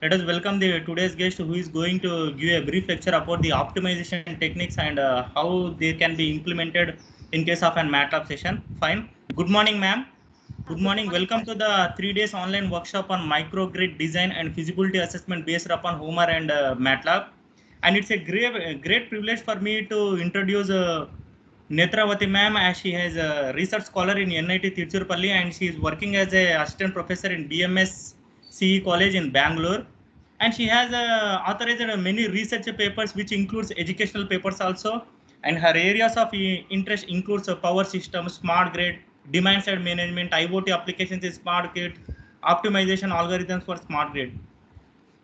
Let us welcome the today's guest who is going to give a brief lecture about the optimization techniques and how they can be implemented in case of an MATLAB session. Fine. Good morning, ma'am. Good Good morning. morning, Welcome sir. to the 3 days online workshop on microgrid design and feasibility assessment based upon Homer and MATLAB. And it's a great privilege for me to introduce Netravati ma'am, as she has a research scholar in NIT Tiruchirappalli and she is working as a assistant professor in BMS CE College in Bangalore. And she has authorized many research papers, which includes educational papers also. And her areas of interest includes power systems, smart grid, demand side management, IoT applications in smart grid, optimization algorithms for smart grid.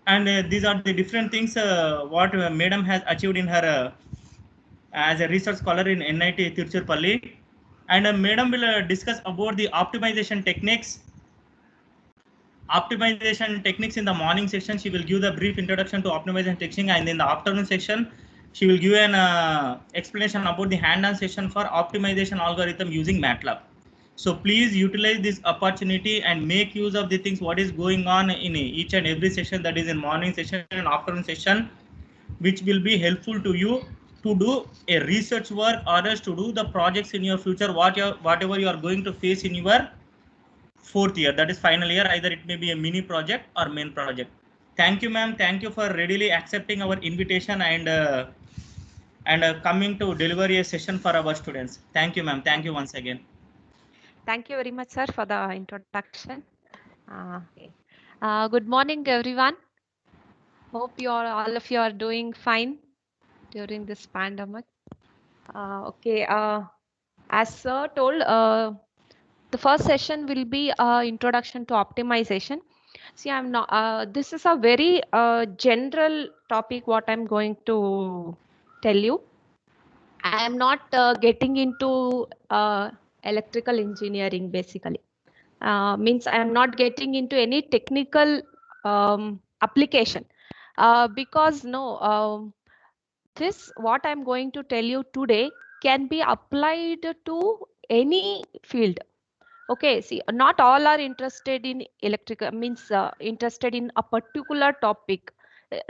And these are the different things what Madam has achieved in her as a research scholar in NIT Tiruchirappalli. And Madam will discuss about the optimization techniques in the morning section. She will give the brief introduction to optimization technique, and in the afternoon section she will give an explanation about the hand-on session for optimization algorithm using MATLAB. So please utilize this opportunity and make use of the things what is going on in each and every session, that is in morning session and afternoon session, which will be helpful to you to do a research work or else to do the projects in your future, whatever you are going to face in your fourth year, that is final year. Either it may be a mini project or main project. Thank you, ma'am. Thank you for readily accepting our invitation and coming to deliver a session for our students. Thank you, ma'am. Thank you once again. Thank you very much, sir, for the introduction. Okay. Good morning, everyone. Hope all of you are doing fine during this pandemic. Okay. As sir told, the first session will be introduction to optimization. See, I'm not. This is a very general topic. What I'm going to tell you. I am not getting into electrical engineering basically. Means I am not getting into any technical application because no, this what I'm going to tell you today can be applied to any field. Okay, see, not all are interested in electrical, means interested in a particular topic.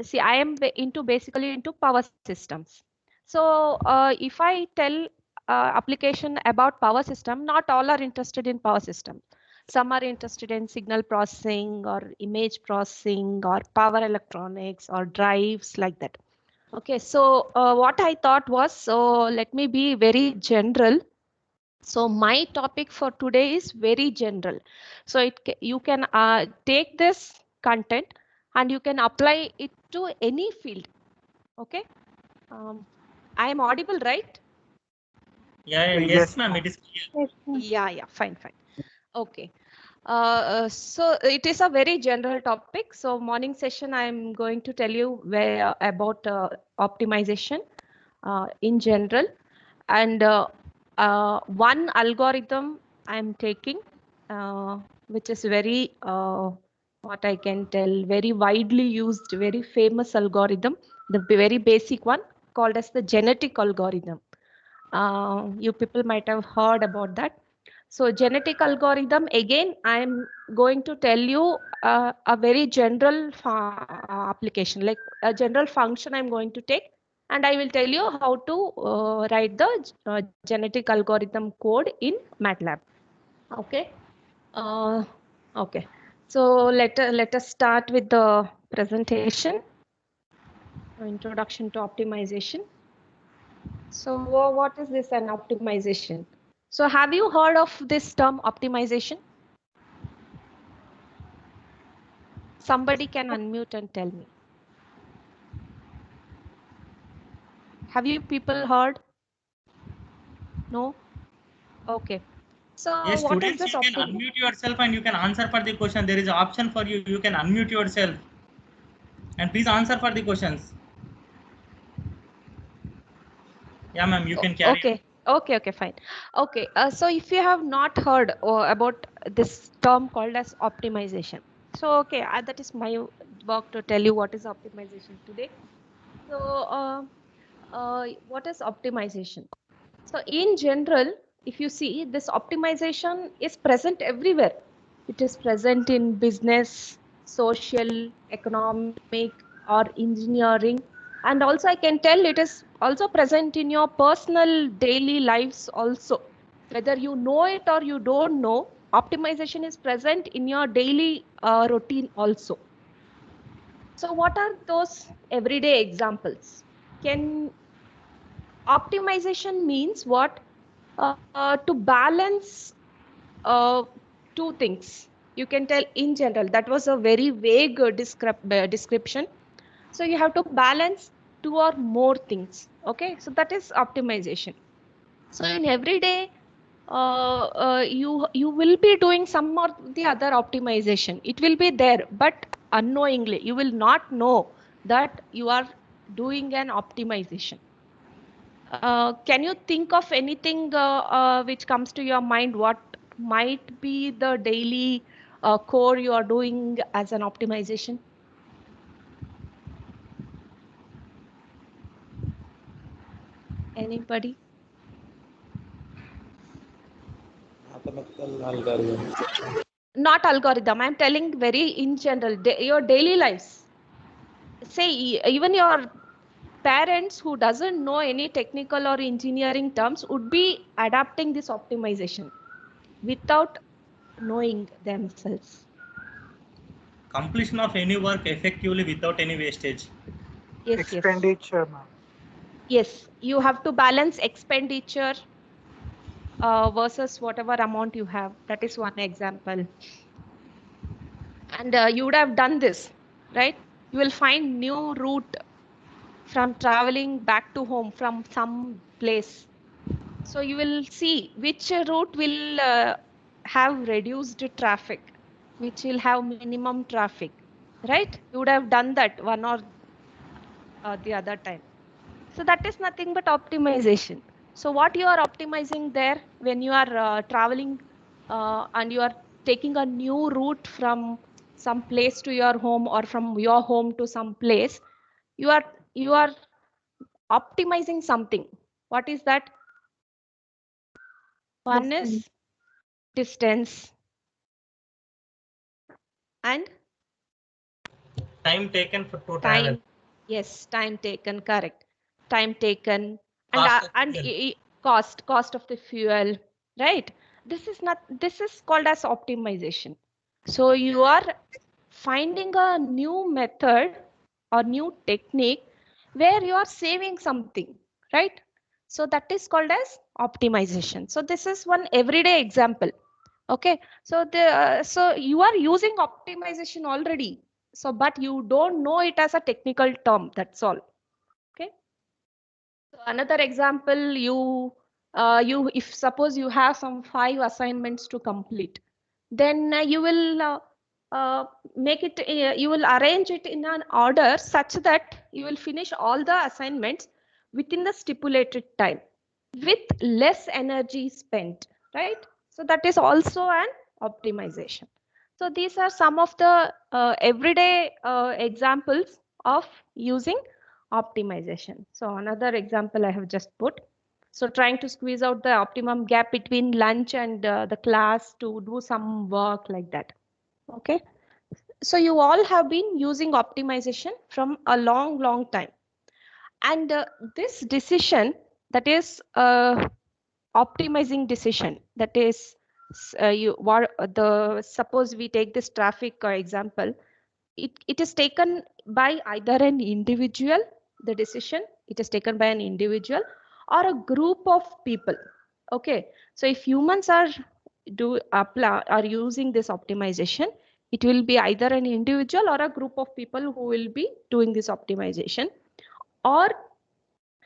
See, I am basically into power systems. So if I tell application about power system, not all are interested in power system. Some are interested in signal processing or image processing or power electronics or drives like that. Okay, so what I thought was, so let me be very general. So my topic for today is very general. So you can take this content and you can apply it to any field. Okay. I am audible, right? Yeah, yes, Yes, ma'am. It is clear. Yeah, fine. Okay. So it is a very general topic. So morning session, I am going to tell you about optimization in general, and one algorithm I'm taking, which is very what I can tell, very widely used, very famous algorithm, the very basic one called as the genetic algorithm. You people might have heard about that. So genetic algorithm, again, I'm going to tell you a very general application, like a general function I'm going to take, and I will tell you how to write the genetic algorithm code in MATLAB. Okay. Uh, okay. So let us start with the presentation. Introduction to optimization. So what is this an optimization? So have you heard of this term optimization? Somebody can unmute and tell me. Have you people heard? No? Okay. So Yes, what is students, this you can unmute yourself and you can answer for the question. There is an option for you. You can unmute yourself and please answer for the questions. Yeah, ma'am. You can carry on. Okay, fine. Okay, so if you have not heard about this term called as optimization, so okay, that is my work to tell you what is optimization today. So what is optimization? So in general, if you see, this optimization is present everywhere. It is present in business, social, economic, or engineering. And also I can tell it is also present in your personal daily lives also. Whether you know it or you don't know, optimization is present in your daily routine also. So what are those everyday examples? Optimization means what? To balance two things. You can tell in general. That was a very vague description. So you have to balance two or more things. Okay, so that is optimization. So in every day, you will be doing some or the other optimization. It will be there, but unknowingly, you will not know that you are doing an optimization. Can you think of anything which comes to your mind? What might be the daily core you are doing as an optimization? Anybody? Mathematical algorithm. Not algorithm. I'm telling very in general, your daily lives. Say even your parents who doesn't know any technical or engineering terms would be adapting this optimization without knowing themselves. Completion of any work effectively without any wastage. Yes, Expenditure, ma'am. yes. You have to balance expenditure versus whatever amount you have. That is one example. And you would have done this, right? You will find new route from traveling back to home from some place. So you will see which route will have reduced traffic, which will have minimum traffic, right? You would have done that one or the other time. So that is nothing but optimization. So what you are optimizing there when you are traveling and you are taking a new route from some place to your home or from your home to some place, you are optimizing something. What is that? One is distance and Time taken to travel. time. Yes, time taken, correct. Time taken and Cost of fuel. cost of the fuel, right? This is called as optimization. So you are finding a new method or new technique where you are saving something, right? So that is called as optimization. So this is one everyday example. Okay, so so you are using optimization already, so but you don't know it as a technical term, that's all. Okay, so another example, you if suppose you have some 5 assignments to complete, then you will make it you will arrange it in an order such that you will finish all the assignments within the stipulated time with less energy spent, right? So that is also an optimization. So these are some of the everyday examples of using optimization. So another example I have just put. So trying to squeeze out the optimum gap between lunch and the class to do some work like that. Okay. So you all have been using optimization from a long time. And this decision, that is optimizing decision, that is suppose we take this traffic example, it is taken by either an individual, the decision it is taken by an individual or a group of people. Okay, so if humans are using this optimization, it will be either an individual or a group of people who will be doing this optimization. Or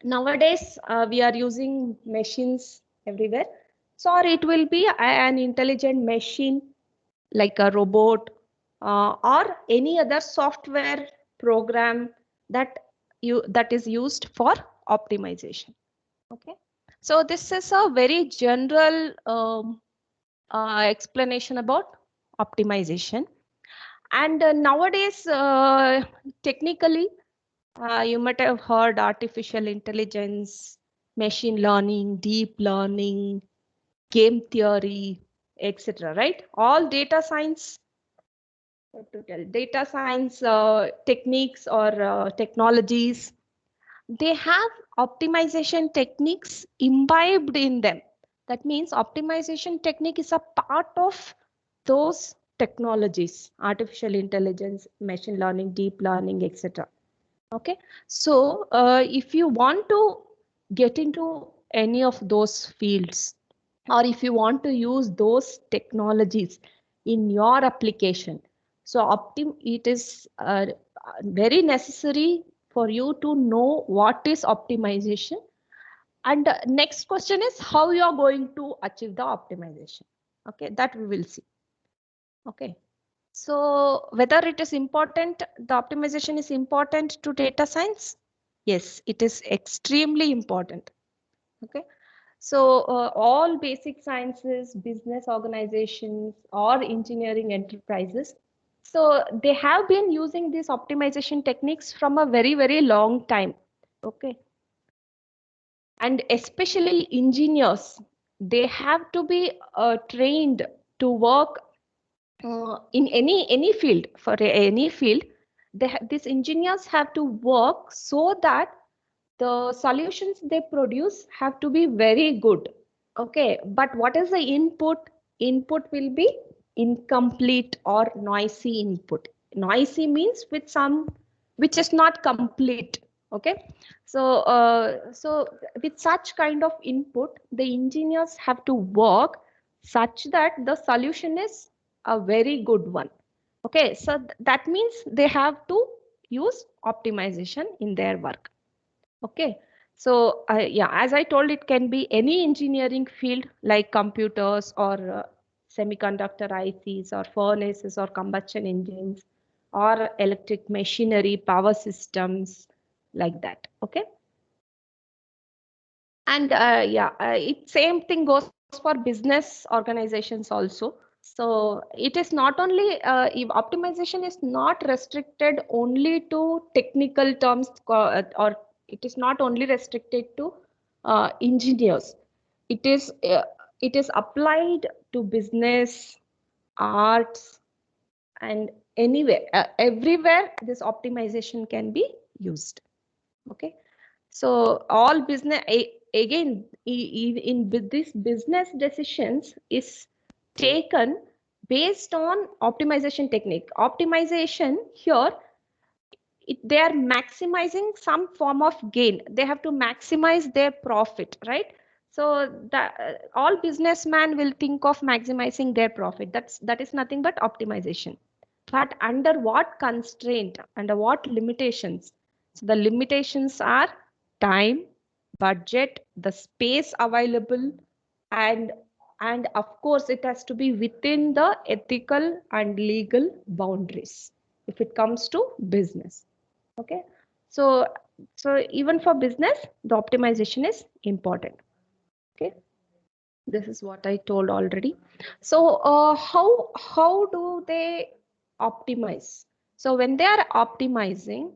nowadays we are using machines everywhere, so or it will be an intelligent machine like a robot or any other software program that is used for optimization. Okay, so this is a very general explanation about optimization. And nowadays technically you might have heard artificial intelligence, machine learning, deep learning, game theory, etc. Right? All data science what to tell, data science techniques or technologies, they have optimization techniques imbibed in them. That means optimization technique is a part of those technologies, artificial intelligence, machine learning, deep learning, etc. Okay, so if you want to get into any of those fields, or if you want to use those technologies in your application, so it is very necessary for you to know what is optimization. And next question is how you are going to achieve the optimization. Okay, that we will see. Okay, so whether it is important, the optimization is important to data science. Yes, it is extremely important. Okay, so all basic sciences, business organizations or engineering enterprises, so they have been using these optimization techniques from a very, very long time. Okay, and especially engineers, they have to be trained to work in any field. For any field, these engineers have to work so that the solutions they produce have to be very good. Okay, but what is the input? Input will be incomplete or noisy input. Noisy means with some which is not complete. Okay, so with such kind of input, the engineers have to work such that the solution is a very good one. Okay, so that means they have to use optimization in their work. Okay, so yeah, as I told, it can be any engineering field like computers or semiconductor ICs or furnaces or combustion engines or electric machinery, power systems, like that. Okay, and yeah, it same thing goes for business organizations also. So it is not only if optimization is not restricted only to technical terms, or it is not only restricted to engineers. It is uh, it is applied to business, arts, and anywhere, everywhere this optimization can be used. Okay, so all business again in this business decisions is taken based on optimization technique. Optimization here, they are maximizing some form of gain. They have to maximize their profit, right? So that all businessmen will think of maximizing their profit. That is nothing but optimization. But under what constraint, under what limitations? So the limitations are time, budget, the space available, and of course it has to be within the ethical and legal boundaries if it comes to business. Okay, so even for business, the optimization is important. Okay, this is what I told already. So how do they optimize? So when they are optimizing,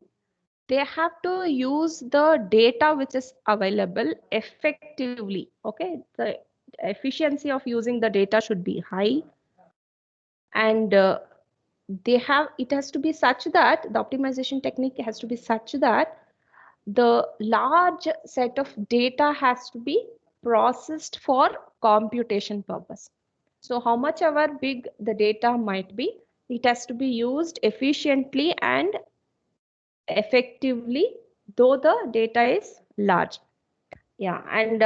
they have to use the data which is available effectively. Okay, the efficiency of using the data should be high, and it has to be such that the optimization technique has to be such that the large set of data has to be processed for computation purpose. So how much ever big the data might be, it has to be used efficiently and effectively, though the data is large. Yeah, and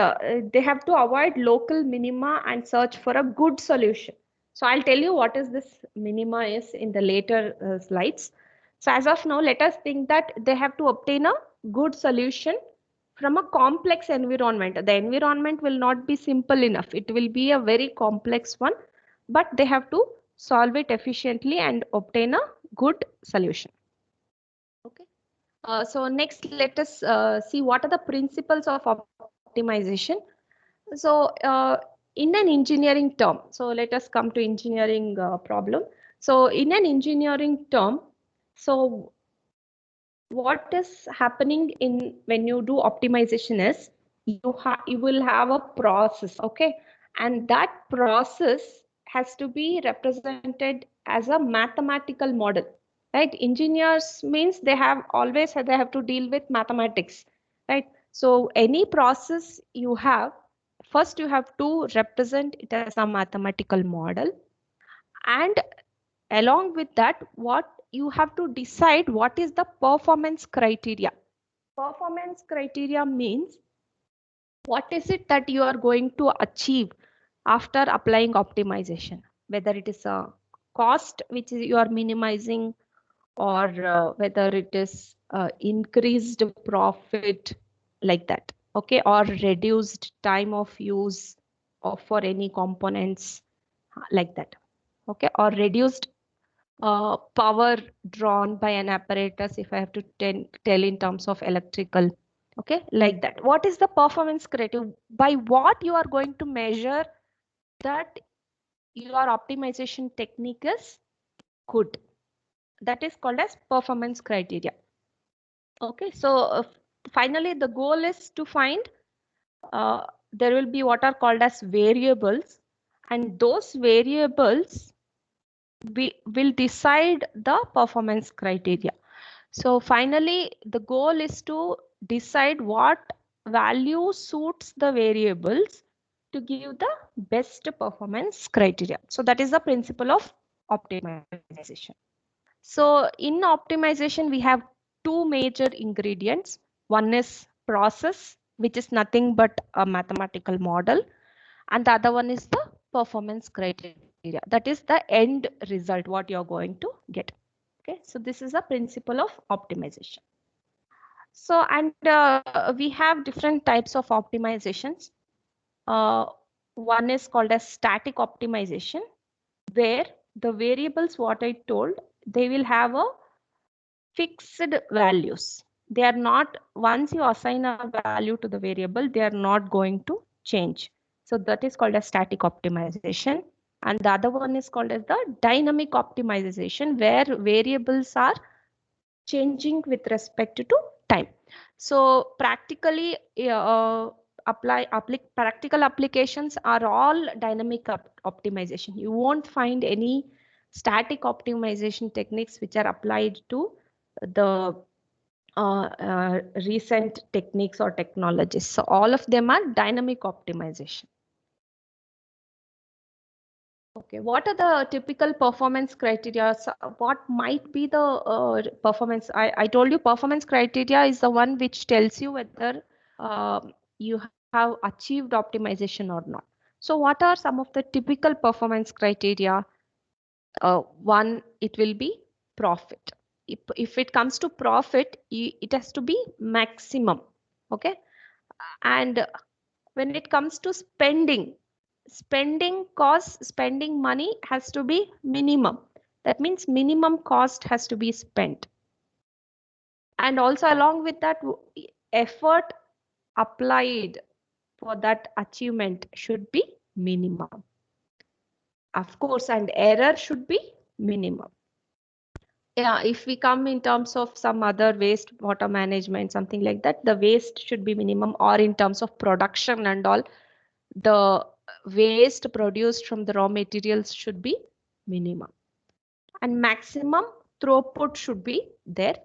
they have to avoid local minima and search for a good solution. So I'll tell you what is this minima is in the later slides. So as of now, let us think that they have to obtain a good solution from a complex environment. The environment will not be simple enough. It will be a very complex one, but they have to solve it efficiently and obtain a good solution. Okay. So next, let us see what are the principles of optimization. So in an engineering term, so let us come to engineering problem. So in an engineering term, so what is happening in when you do optimization is you will have a process, okay, and that process has to be represented as a mathematical model, right? Engineers means they have to deal with mathematics, right? So any process you have, first you have to represent it as a mathematical model, and along with that, what you have to decide what is the performance criteria. Performance criteria means what is it that you are going to achieve after applying optimization, whether it is a cost which you are minimizing, or whether it is increased profit, like that, okay, or reduced time of use of for any components, like that, okay, or reduced power drawn by an apparatus, if I have to tell in terms of electrical, okay, like that. What is the performance criteria? By what you are going to measure that your optimization technique is good? That is called as performance criteria. Okay, so finally the goal is to find there will be what are called as variables, and those variables we will decide the performance criteria. So finally, the goal is to decide what value suits the variables to give the best performance criteria. So that is the principle of optimization. So in optimization, we have two major ingredients. One is process, which is nothing but a mathematical model, and the other one is the performance criteria. That is the end result, what you're going to get. Okay, so this is a principle of optimization. So, and we have different types of optimizations. One is called as static optimization, where the variables, what I told, they will have a fixed values. They are not, once you assign a value to the variable, they are not going to change. So that is called as static optimization. And the other one is called as the dynamic optimization, where variables are changing with respect to time. So practically, practical applications are all dynamic optimization. You won't find any static optimization techniques which are applied to the recent techniques or technologies. So all of them are dynamic optimization. Okay, what are the typical performance criteria? So what might be the performance? I told you performance criteria is the one which tells you whether you have achieved optimization or not. So what are some of the typical performance criteria? One, it will be profit. If it comes to profit, it has to be maximum. Okay, and when it comes to spending cost, spending money has to be minimum. That means minimum cost has to be spent. And also along with that, effort applied for that achievement should be minimum. Of course, and error should be minimum. Yeah, if we come in terms of some other waste water management, something like that, the waste should be minimum, or in terms of production and all, the waste produced from the raw materials should be minimum, and maximum throughput should be there.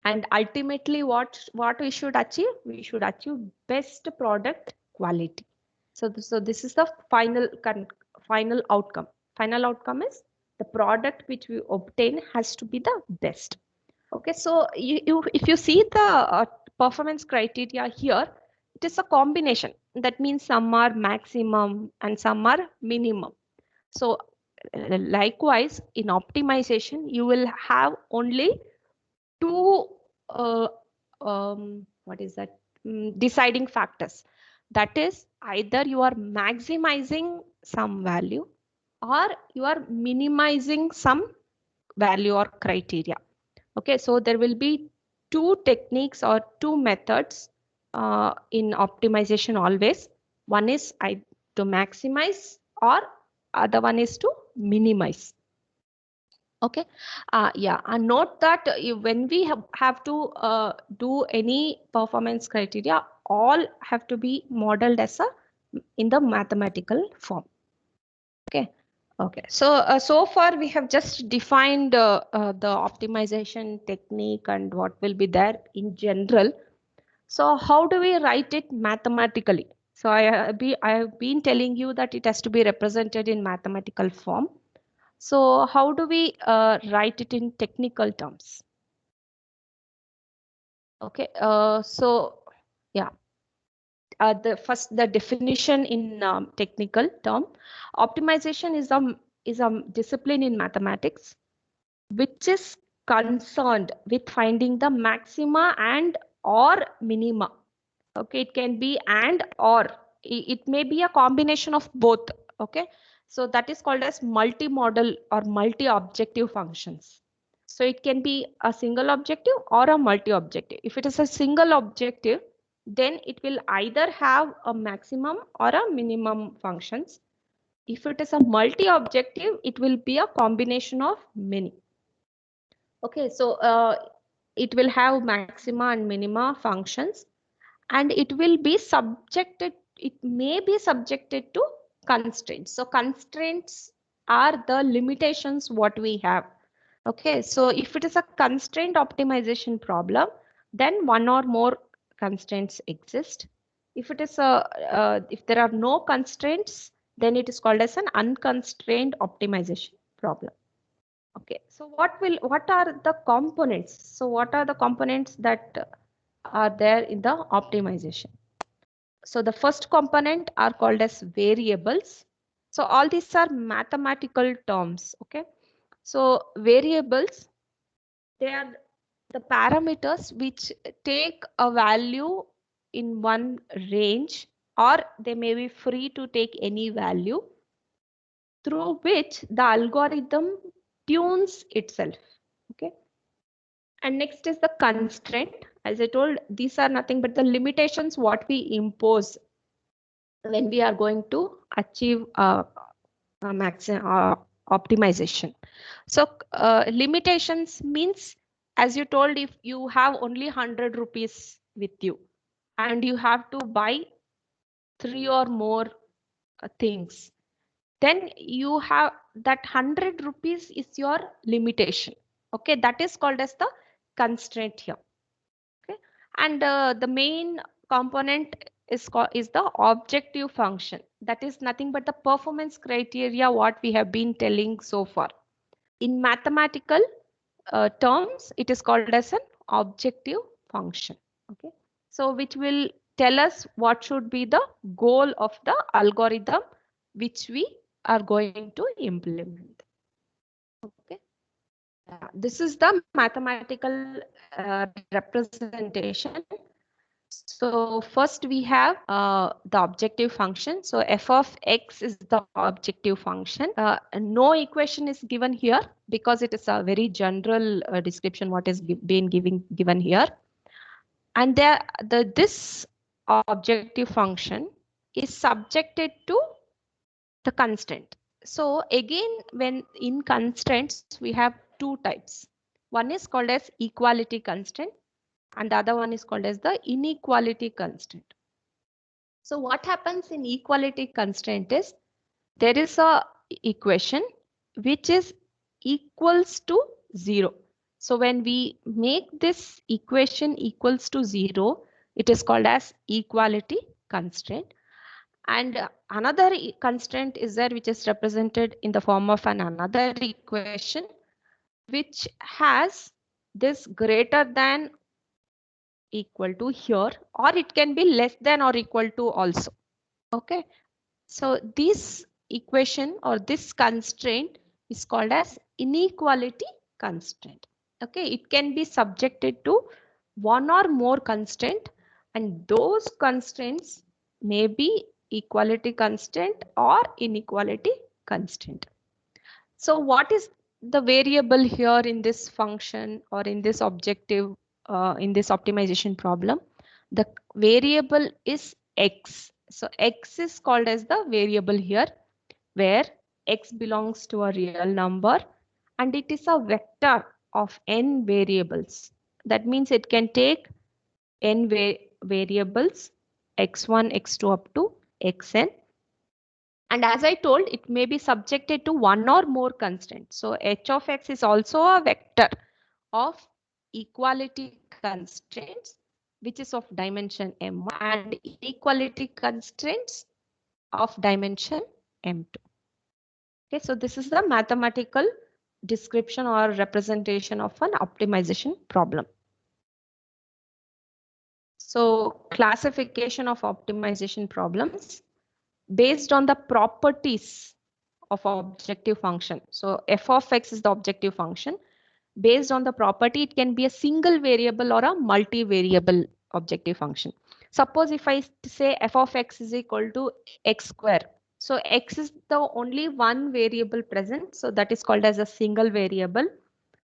And ultimately what we should achieve? We should achieve best product quality. So this is the final outcome. Final outcome is the product which we obtain has to be the best. Okay, so if you see the performance criteria here, it is a combination. That means some are maximum and some are minimum. So likewise, in optimization, you will have only two what is that, deciding factors. That is, either you are maximizing some value or you are minimizing some value or criteria. Okay, so there will be two techniques or two methods in optimization always. One is to maximize, or other one is to minimize. Okay, yeah, and note that when we have to do any performance criteria, all have to be modeled as in the mathematical form. Okay, Okay, so far we have just defined the optimization technique and what will be there in general. So how do we write it mathematically? So I have been telling you that it has to be represented in mathematical form. So how do we write it in technical terms? Okay, so yeah, the definition in technical term, optimization is a discipline in mathematics which is concerned with finding the maxima and or minima. Okay, it can be and or it may be a combination of both. Okay, so that is called as multi-modal or multi-objective functions. So it can be a single objective or a multi-objective. If it is a single objective, then it will either have a maximum or a minimum functions. If it is a multi-objective, it will be a combination of many. Okay, so it will have maxima and minima functions, and it will be subjected, it may be subjected to constraints. So constraints are the limitations what we have. Okay, so if it is a constraint optimization problem, then one or more constraints exist. If it is if there are no constraints, then it is called as an unconstrained optimization problem. Okay, so what are the components? So what are the components that are there in the optimization? So the first component are called as variables. So all these are mathematical terms. Okay, so variables, they are the parameters which take a value in one range, or they may be free to take any value, through which the algorithm tunes itself. Okay, and next is the constraint. As I told, these are nothing but the limitations what we impose when we are going to achieve optimization. So limitations means, as you told, if you have only 100 rupees with you and you have to buy 3 or more things, then you have that 100 rupees is your limitation. Okay, that is called as the constraint here. Okay, and the main component is the objective function. That is nothing but the performance criteria what we have been telling so far. In mathematical terms, it is called as an objective function. Okay, so which will tell us what should be the goal of the algorithm which we are going to implement. Okay, this is the mathematical representation. So first we have the objective function. So f of x is the objective function. No equation is given here because it is a very general description what is being given here. And this objective function is subjected to the constraint. So again, when in constraints, we have two types. One is called as equality constraint, and the other one is called as the inequality constraint. So what happens in equality constraint is there is a equation which is equals to 0. So when we make this equation equals to 0, it is called as equality constraint. And another constraint is there which is represented in the form of another equation which has this greater than equal to here, or it can be less than or equal to also. Okay, so this equation or this constraint is called as inequality constraint. Okay, it can be subjected to one or more constraint, and those constraints may be equality constraint or inequality constraint. So what is the variable here in this function or in this objective in this optimization problem? The variable is x. So x is called as the variable here, where x belongs to a real number and it is a vector of n variables. That means it can take n variables, x1, x2 up to xn. And as I told, it may be subjected to one or more constraints. So h of x is also a vector of equality constraints, which is of dimension m1, and inequality constraints of dimension m2. Okay, so this is the mathematical description or representation of an optimization problem. So classification of optimization problems based on the properties of objective function. So f of x is the objective function. Based on the property, it can be a single variable or a multivariable objective function. Suppose if I say f of x is equal to x square. So x is the only one variable present. So that is called as a single variable.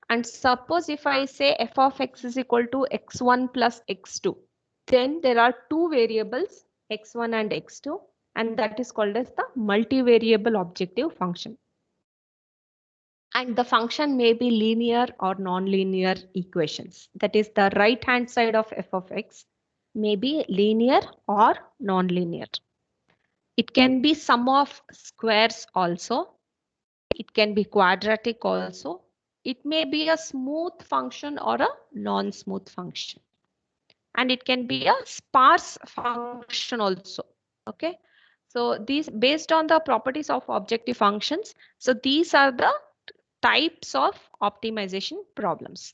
And suppose if I say f of x is equal to x1 plus x2, then there are two variables, x1 and x2, and that is called as the multivariable objective function. And the function may be linear or non-linear equations. That is, the right hand side of f of x may be linear or non-linear. It can be sum of squares also. It can be quadratic also. It may be a smooth function or a non-smooth function. And it can be a sparse function also. Okay. So these, based on the properties of objective functions, so these are the types of optimization problems.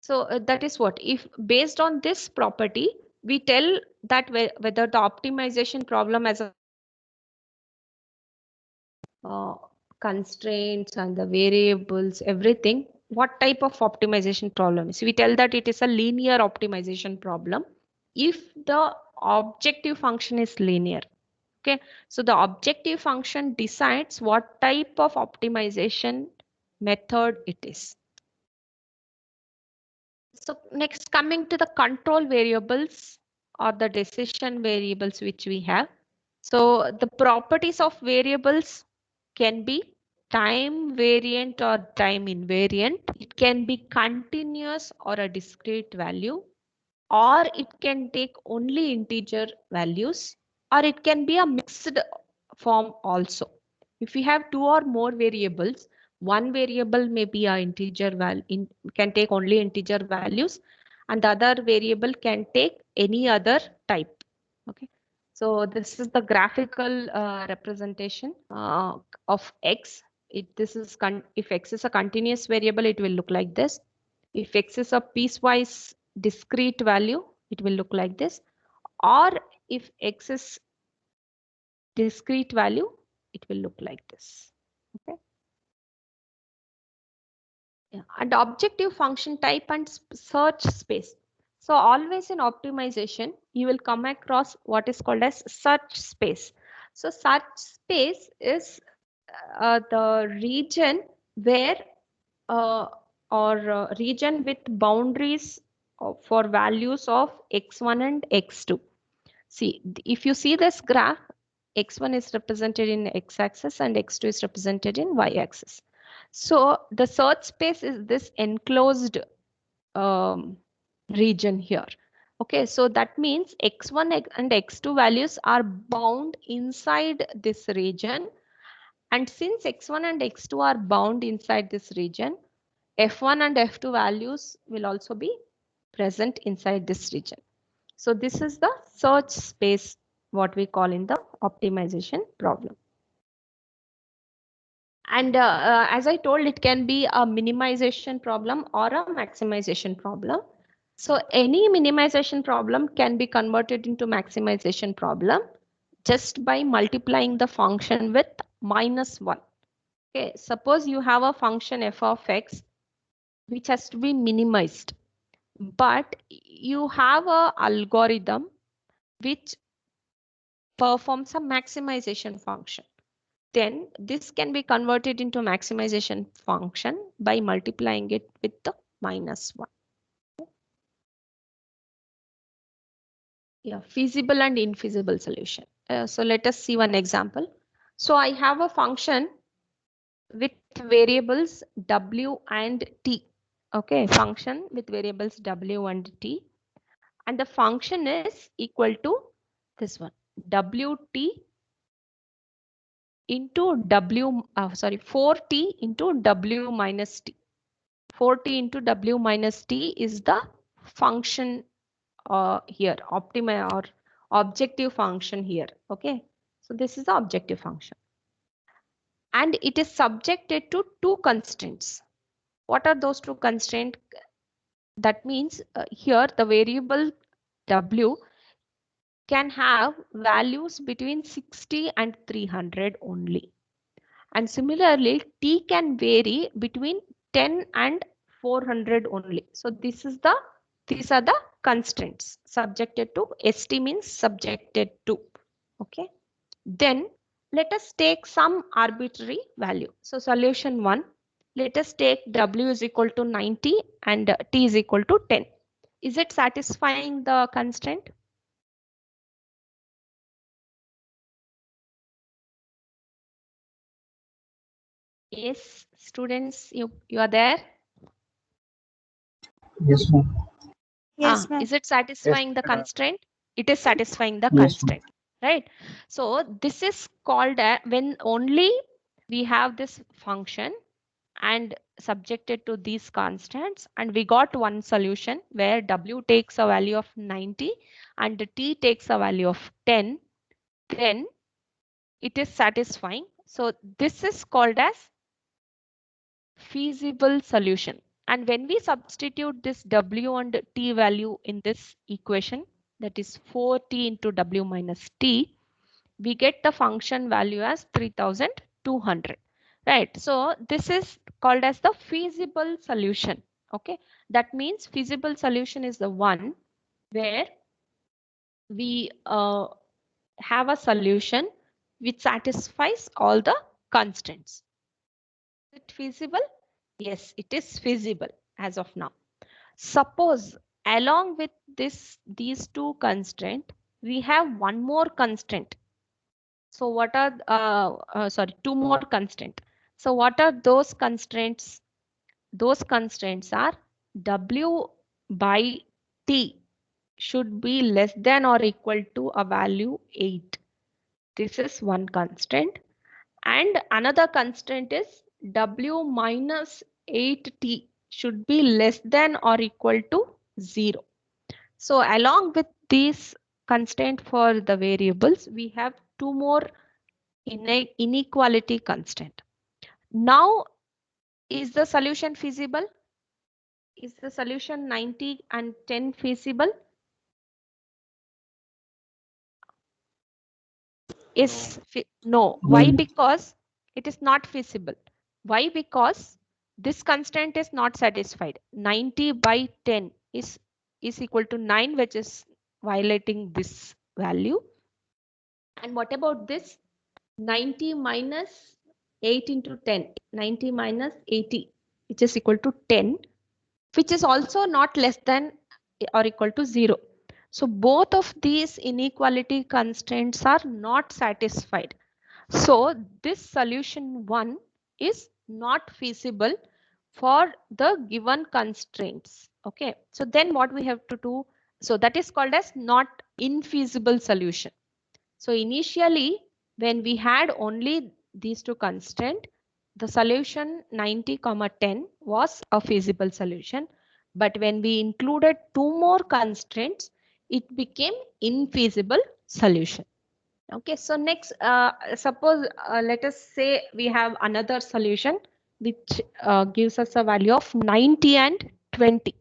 So that is what, if based on this property, we tell that whether the optimization problem as a constraints and the variables, everything, what type of optimization problem is. We tell that it is a linear optimization problem if the objective function is linear. Okay, so the objective function decides what type of optimization method it is. So next, coming to the control variables or the decision variables which we have. So the properties of variables can be time variant or time invariant. It can be continuous or a discrete value, or it can take only integer values, or it can be a mixed form also. If we have two or more variables, one variable may be a integer value, can take only integer values, and the other variable can take any other type. Okay, so this is the graphical representation of x. If x is a continuous variable, it will look like this. If x is a piecewise discrete value, it will look like this. Or if x is discrete value, it will look like this. Okay. Yeah. And objective function type and search space. So always in optimization, you will come across what is called as search space. So search space is the region where region with boundaries for values of x1 and x2. See, if you see this graph, x1 is represented in x-axis and x2 is represented in y-axis. So the search space is this enclosed region here. Okay, so that means x1 and x2 values are bound inside this region. And since x1 and x2 are bound inside this region, f1 and f2 values will also be present inside this region. So this is the search space, what we call in the optimization problem. And as I told, it can be a minimization problem or a maximization problem. So any minimization problem can be converted into maximization problem just by multiplying the function with -1. Okay, suppose you have a function f of x which has to be minimized, but you have a algorithm which performs a maximization function. Then this can be converted into maximization function by multiplying it with the -1. Yeah, feasible and infeasible solution. So let us see one example. So I have a function with variables w and t. Okay, function with variables w and t. And the function is equal to this one, wt into W, 4t into W minus t. 4t into W minus t is the function here, optima or objective function here. Okay, so this is the objective function. And it is subjected to two constraints. What are those two constraints? That means here the variable W can have values between 60 and 300 only. And similarly, T can vary between 10 and 400 only. So these are the constraints subjected to. ST means subjected to. Okay. Then let us take some arbitrary value. So solution 1, let us take W is equal to 90 and T is equal to 10. Is it satisfying the constraint? Yes, students, you are there? Yes, ma'am. Yes, ma'am. Is it satisfying the constraint? It is satisfying the Yes, constraint, right? So this is called when only we have this function and subjected to these constants, and we got one solution where W takes a value of 90 and T takes a value of 10, then it is satisfying. So this is called as feasible solution. And when we substitute this W and T value in this equation, that is 4t into W minus T, we get the function value as 3200, right? So this is called as the feasible solution. Okay, that means feasible solution is the one where we have a solution which satisfies all the constraints. Is it feasible? Yes, it is feasible as of now. Suppose along with these two constraints, we have one more constraint. So what are two more constraints. So what are those constraints? Those constraints are W by T should be less than or equal to a value 8. This is one constraint. And another constraint is W minus 8t should be less than or equal to 0. So along with these constraint for the variables, we have two more inequality constraint. Now, is the solution feasible? Is the solution 90 and 10 feasible? No. Why? Because it is not feasible. Why? Because this constraint is not satisfied. 90 by 10 is equal to 9, which is violating this value. And what about this 90 minus 8 into 10? 90 minus 80, which is equal to 10, which is also not less than or equal to 0. So both of these inequality constraints are not satisfied. So this solution 1 is not feasible for the given constraints. Okay, so then what we have to do? So that is called as not infeasible solution. So initially, when we had only these two constraints, the solution 90, 10 was a feasible solution. But when we included two more constraints, it became infeasible solution. Okay, so next, suppose let us say we have another solution which gives us a value of 90 and 20.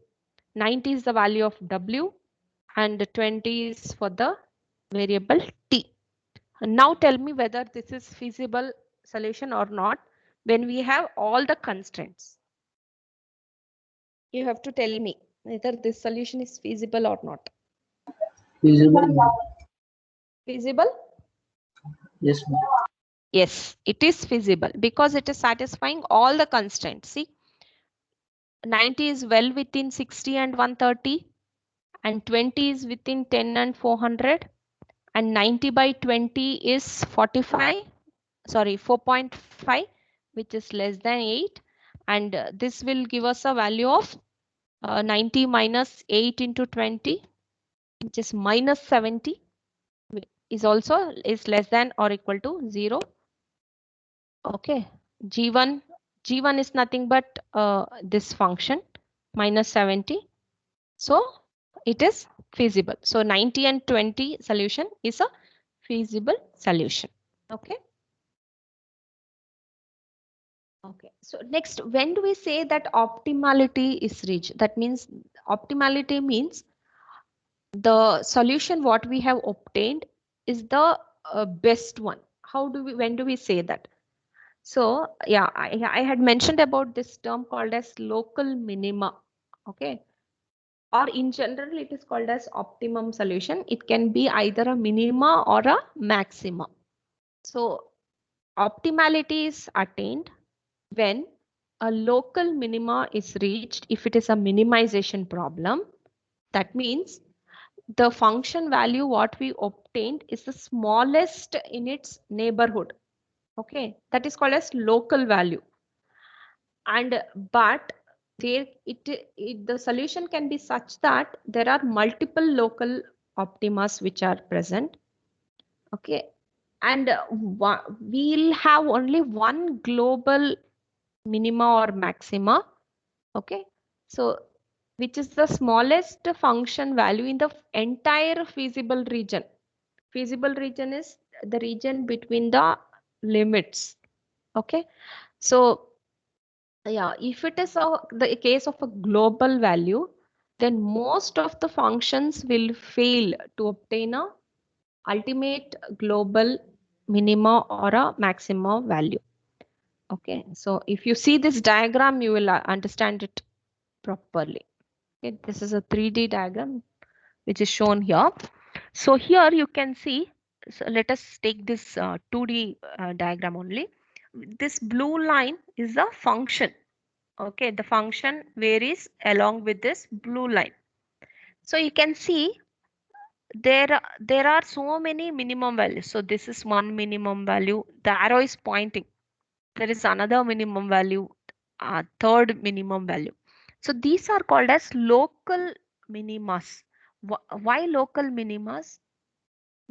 90 is the value of W and 20 is for the variable T. Now tell me whether this is feasible solution or not when we have all the constraints. You have to tell me whether this solution is feasible or not. Feasible. Feasible? Yes, ma'am. Yes, it is feasible because it is satisfying all the constraints. See, 90 is well within 60 and 130, and 20 is within 10 and 400, and 90 by 20 is 4.5, which is less than 8, and this will give us a value of 90 minus 8 into 20, which is minus 70, is also less than or equal to 0. Okay, G1 is nothing but this function minus 70. So it is feasible. So 90 and 20 solution is a feasible solution. Okay. Okay. So next, when do we say that optimality is reached? That means optimality means the solution what we have obtained is the best one. How do we, when do we say that? So yeah, I had mentioned about this term called as local minima. Okay. Or in general, it is called as optimum solution. It can be either a minima or a maxima. So optimality is attained when a local minima is reached if it is a minimization problem. That means the function value what we obtained is the smallest in its neighborhood. Okay, that is called as local value. And but there the solution can be such that there are multiple local optimas which are present. Okay, and we'll have only one global minima or maxima. Okay, so which is the smallest function value in the entire feasible region. Feasible region is the region between the limits. Okay, so yeah, if it is the case of a global value, then most of the functions will fail to obtain a ultimate global minima or a maxima value. Okay, so if you see this diagram, you will understand it properly. Okay, this is a 3D diagram which is shown here. So here you can see, so let us take this 2D diagram only. This blue line is the function. Okay, the function varies along with this blue line. So you can see there are so many minimum values. So this is one minimum value. The arrow is pointing. There is another minimum value, third minimum value. So these are called as local minimas. Why local minimas?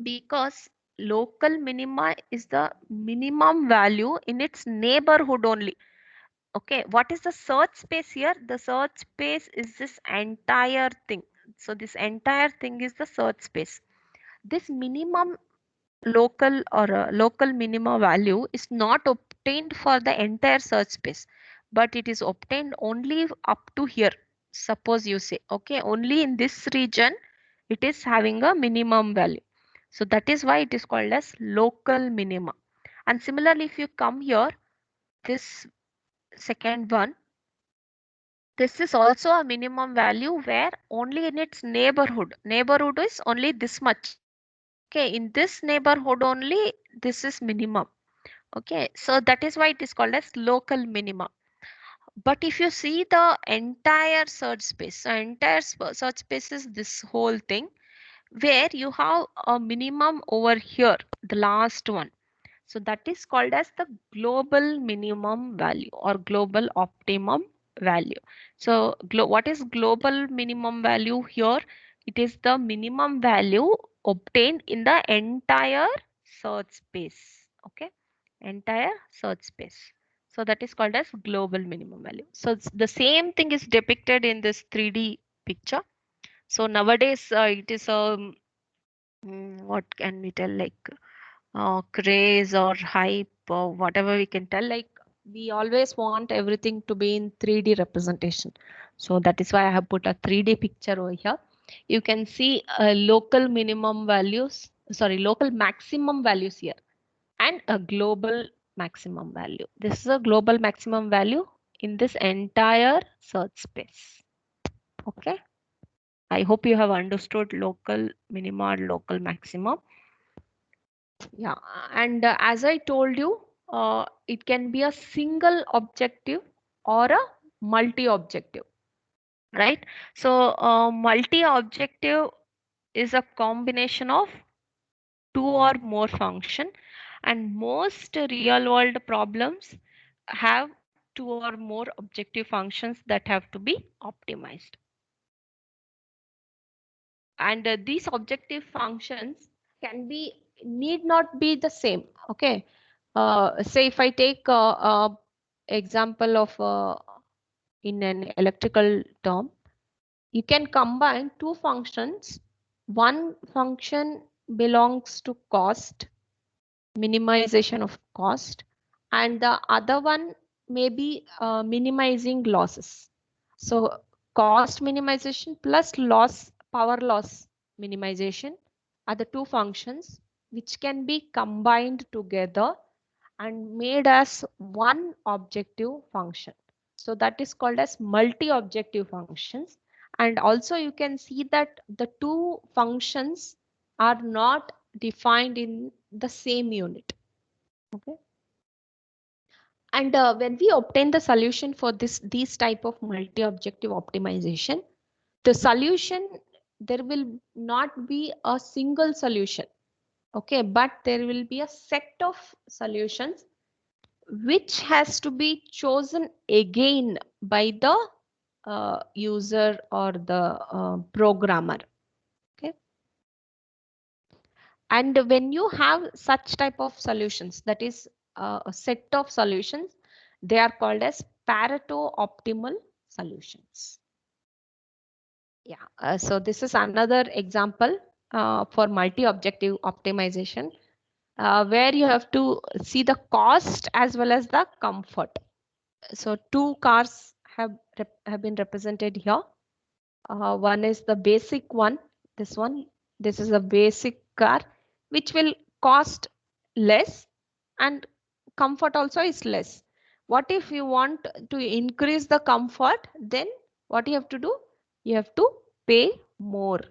Because local minima is the minimum value in its neighborhood only. Okay, what is the search space here? The search space is this entire thing. So this entire thing is the search space. This minimum local or local minima value is not obtained for the entire search space, but it is obtained only up to here. Suppose you say, okay, only in this region it is having a minimum value. So that is why it is called as local minima. And similarly, if you come here, this second one, this is also a minimum value where only in its neighborhood is only this much. Okay, in this neighborhood only this is minimum. Okay, so that is why it is called as local minima. But if you see the entire search space, so entire search space is this whole thing where you have a minimum over here, the last one. So that is called as the global minimum value or global optimum value. So what is global minimum value here? It is the minimum value obtained in the entire search space. Okay, entire search space. So that is called as global minimum value. So the same thing is depicted in this 3D picture. So nowadays it is a what can we tell, like craze or hype or whatever we can tell, like we always want everything to be in 3D representation. So that is why I have put a 3D picture over here. You can see local minimum values, sorry, local maximum values here and a global maximum value. This is a global maximum value in this entire search space. Okay, I hope you have understood local minima and local maximum. Yeah, and as I told you, it can be a single objective or a multi-objective, right? So multi-objective is a combination of two or more function, and most real-world problems have two or more objective functions that have to be optimized. And these objective functions can be, need not be the same. Okay, say if I take example of in an electrical term, you can combine two functions. One function belongs to cost, minimization of cost, and the other one may be minimizing losses. So cost minimization plus power loss minimization are the two functions which can be combined together and made as one objective function. So that is called as multi-objective functions. And also you can see that the two functions are not defined in the same unit. Okay. And when we obtain the solution for these type of multi-objective optimization, the solution, there will not be a single solution. Okay, but there will be a set of solutions which has to be chosen again by the user or the programmer. Okay. And when you have such type of solutions, that is a set of solutions, they are called as Pareto optimal solutions. Yeah, so this is another example for multi-objective optimization, where you have to see the cost as well as the comfort. So two cars have been represented here. One is the basic one, this one. This is a basic car which will cost less and comfort also is less. What if you want to increase the comfort? Then what you have to do? You have to pay more,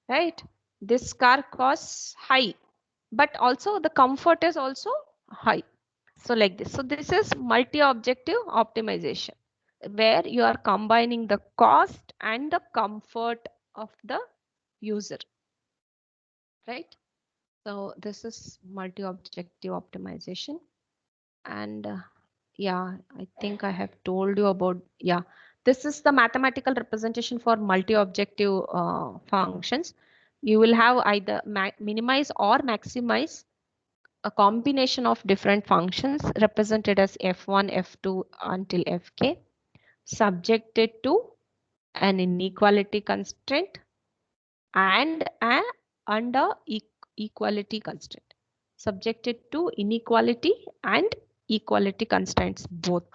right? This car costs high, but also the comfort is also high. So like this. So this is multi-objective optimization, where you are combining the cost and the comfort of the user, right? So this is multi-objective optimization. And yeah, I think I have told you about, yeah, this is the mathematical representation for multi-objective functions. You will have either minimize or maximize a combination of different functions represented as f1, f2 until fk, subjected to an inequality constraint and a under equality constraint, subjected to inequality and equality constraints both.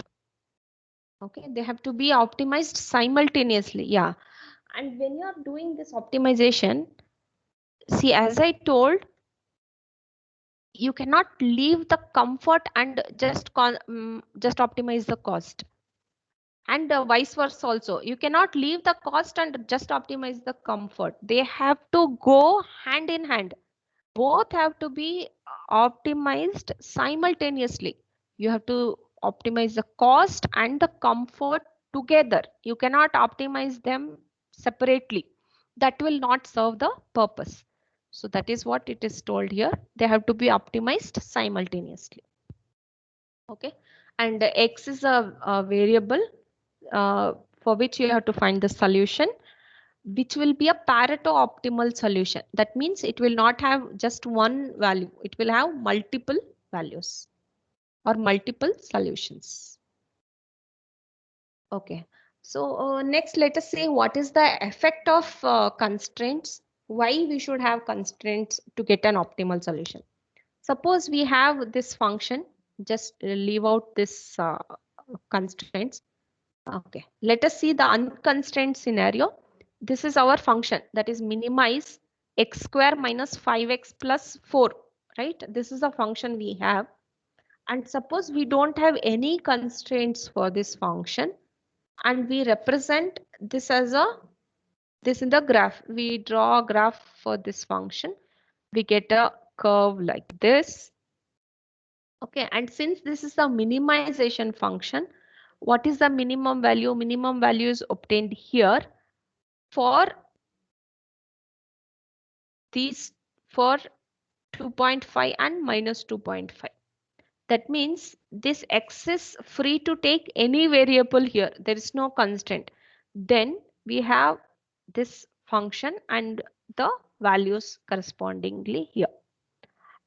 Okay, they have to be optimized simultaneously. Yeah, and when you are doing this optimization, see, as I told, you cannot leave the comfort and just optimize the cost. And vice versa also, you cannot leave the cost and just optimize the comfort. They have to go hand in hand. Both have to be optimized simultaneously. You have to optimize the cost and the comfort together. You cannot optimize them separately. That will not serve the purpose. So that is what it is told here. They have to be optimized simultaneously. Okay, and x is a variable for which you have to find the solution, which will be a Pareto optimal solution. That means it will not have just one value. It will have multiple values or multiple solutions. Okay, so next let us say what is the effect of constraints. Why we should have constraints to get an optimal solution. Suppose we have this function, just leave out this constraints. Okay, let us see the unconstrained scenario. This is our function, that is minimize x square minus 5x plus 4, right? This is a function we have. And suppose we don't have any constraints for this function, and we represent this as this in the graph. We draw a graph for this function. We get a curve like this. Okay, and since this is a minimization function, what is the minimum value? Minimum value is obtained here for these, for 2.5 and minus 2.5. That means this x is free to take any variable here. There is no constraint. Then we have this function and the values correspondingly here.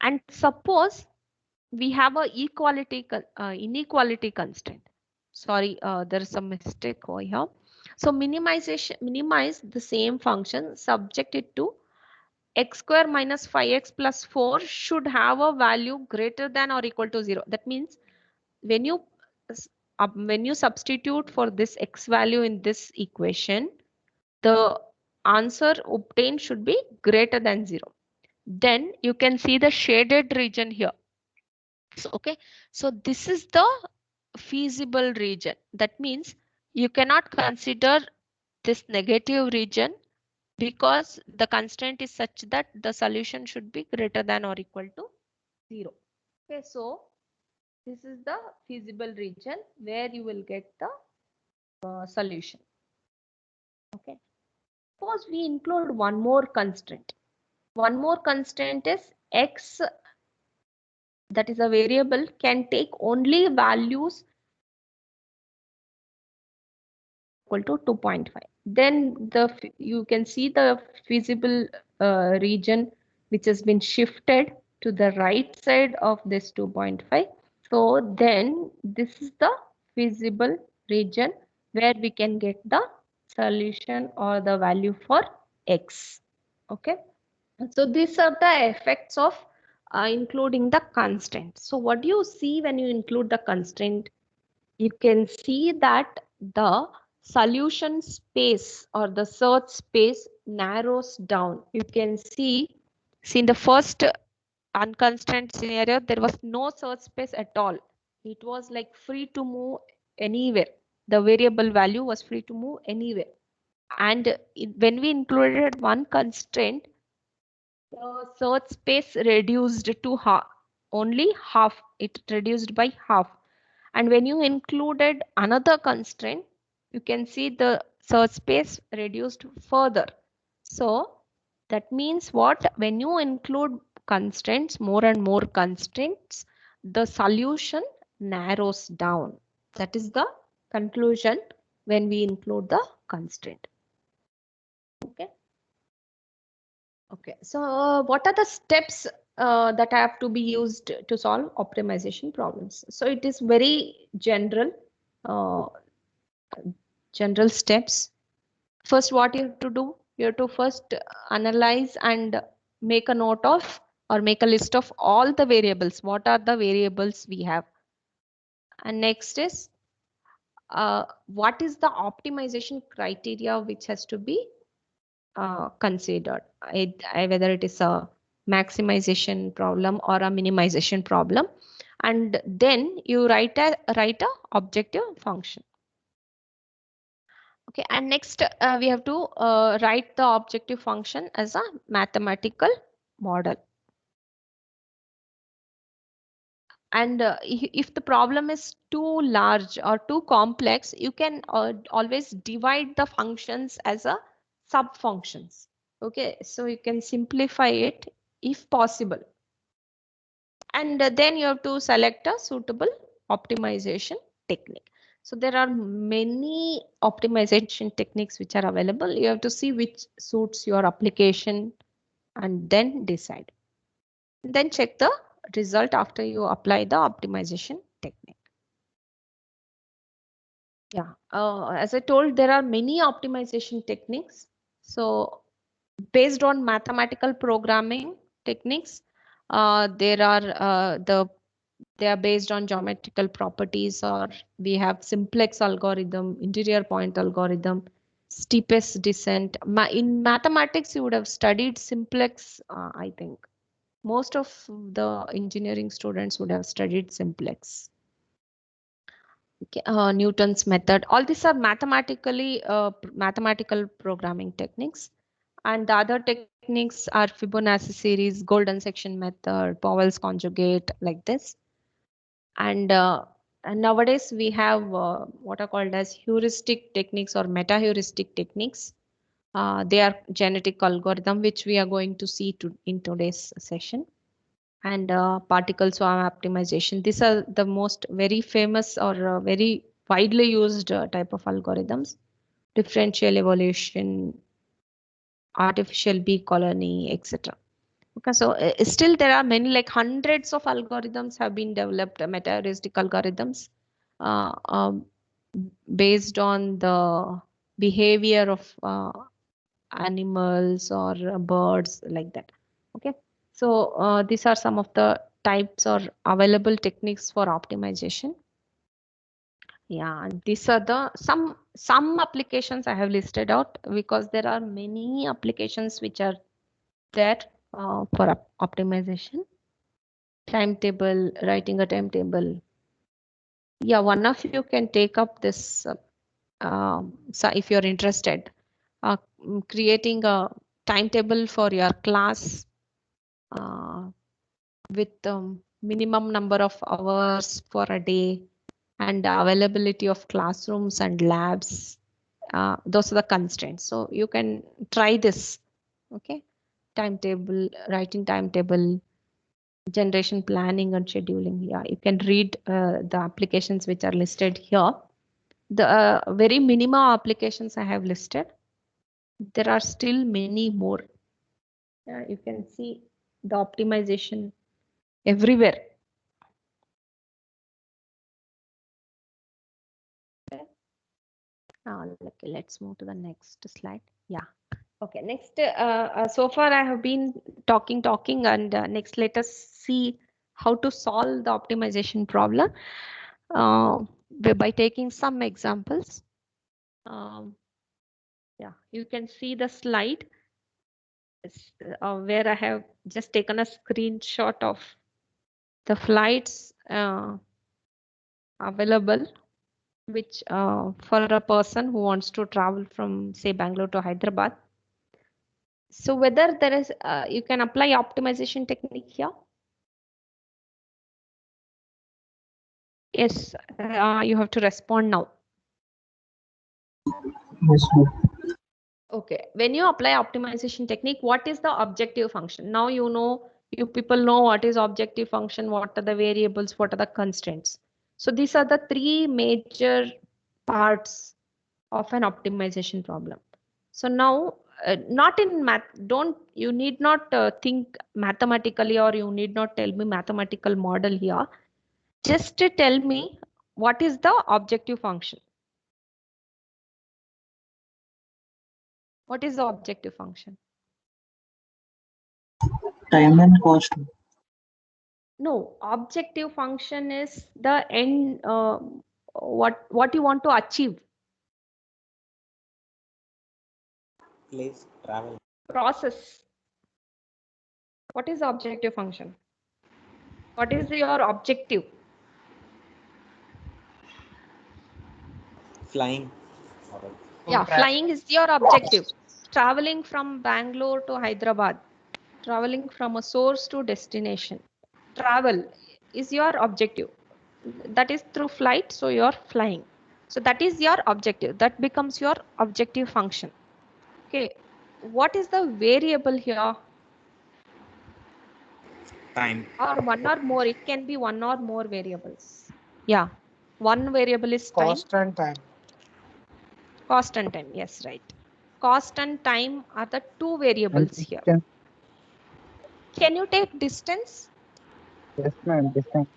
And suppose we have a inequality constraint. Sorry, there is a mistake over here. So minimize the same function, subject it to x square minus 5x plus 4 should have a value greater than or equal to 0. That means when you substitute for this x value in this equation, the answer obtained should be greater than 0. Then you can see the shaded region here. So, okay, so this is the feasible region. That means you cannot consider this negative region because the constraint is such that the solution should be greater than or equal to 0. Okay, so this is the feasible region where you will get the solution. Okay, suppose we include one more constraint. One more constraint is x, that is a variable, can take only values equal to 2.5. Then you can see the feasible region which has been shifted to the right side of this 2.5. So then this is the feasible region where we can get the solution or the value for x. Okay. So these are the effects of including the constraint. So what do you see when you include the constraint? You can see that the solution space or the search space narrows down. You can see in the first unconstrained scenario, there was no search space at all. It was like free to move anywhere. The variable value was free to move anywhere. And when we included one constraint, the search space reduced to only half. It reduced by half. And when you included another constraint, you can see the search space reduced further. So that means what? When you include constraints, more and more constraints, the solution narrows down. That is the conclusion when we include the constraint. Okay. Okay. So what are the steps that have to be used to solve optimization problems? So it is very general. General steps. First, what you have to do? You have to first analyze and make a note of or make a list of all the variables. What are the variables we have? And next is what is the optimization criteria which has to be considered? Whether it is a maximization problem or a minimization problem. And then you write a objective function. Okay, and next we have to write the objective function as a mathematical model. And if the problem is too large or too complex, you can always divide the functions as a sub functions. Okay, so you can simplify it if possible. And then you have to select a suitable optimization technique. So there are many optimization techniques which are available. You have to see which suits your application and then decide. Then check the result after you apply the optimization technique. Yeah, as I told, there are many optimization techniques. So based on mathematical programming techniques, they are based on geometrical properties, or we have simplex algorithm, interior point algorithm, steepest descent. In mathematics, you would have studied simplex, I think. Most of the engineering students would have studied simplex. Okay, Newton's method. All these are mathematical programming techniques. And the other techniques are Fibonacci series, golden section method, Powell's conjugate, like this. And nowadays we have what are called as heuristic techniques or meta-heuristic techniques. They are genetic algorithm, which we are going to see in today's session. And particle swarm optimization. These are the most very famous or very widely used type of algorithms. Differential evolution, artificial bee colony, etc. Okay, so still there are many, like hundreds of algorithms have been developed, meta-heuristic algorithms, based on the behavior of animals or birds, like that. Okay, so these are some of the types or available techniques for optimization. Yeah, these are the some applications I have listed out, because there are many applications which are there for optimization. Timetable, writing a timetable. Yeah, one of you can take up this so if you're interested. Creating a timetable for your class with minimum number of hours for a day and availability of classrooms and labs. Those are the constraints. So you can try this. Okay, timetable, writing timetable, generation planning and scheduling. Yeah, you can read the applications which are listed here. The very minimum applications I have listed. There are still many more. You can see the optimization everywhere. Okay. Okay, let's move to the next slide. Yeah. Okay, next, so far I have been talking, and next let us see how to solve the optimization problem by taking some examples. Yeah, you can see the slide where I have just taken a screenshot of the flights available, which for a person who wants to travel from, say, Bangalore to Hyderabad. So whether there is, you can apply optimization technique here. Yes, you have to respond now. Yes, ma'am. Okay, when you apply optimization technique, what is the objective function? Now you know, you people know what is objective function, what are the variables, what are the constraints. So these are the three major parts of an optimization problem. So now, not in math, you need not think mathematically, or you need not tell me mathematical model here. Just to tell me what is the objective function. What is the objective function? Time and cost. No, objective function is the end, what you want to achieve. Place, travel. Process. What is the objective function? What is your objective? Flying. Yeah, flying is your objective. Traveling from Bangalore to Hyderabad. Traveling from a source to destination. Travel is your objective. That is through flight, so you're flying. So that is your objective. That becomes your objective function. Okay, what is the variable here? Time. Or one or more, it can be one or more variables. Yeah, one variable is time. Cost and time. Cost and time, yes, right. Cost and time are the two variables here. Distance. Can you take distance? Yes, ma'am. Distance.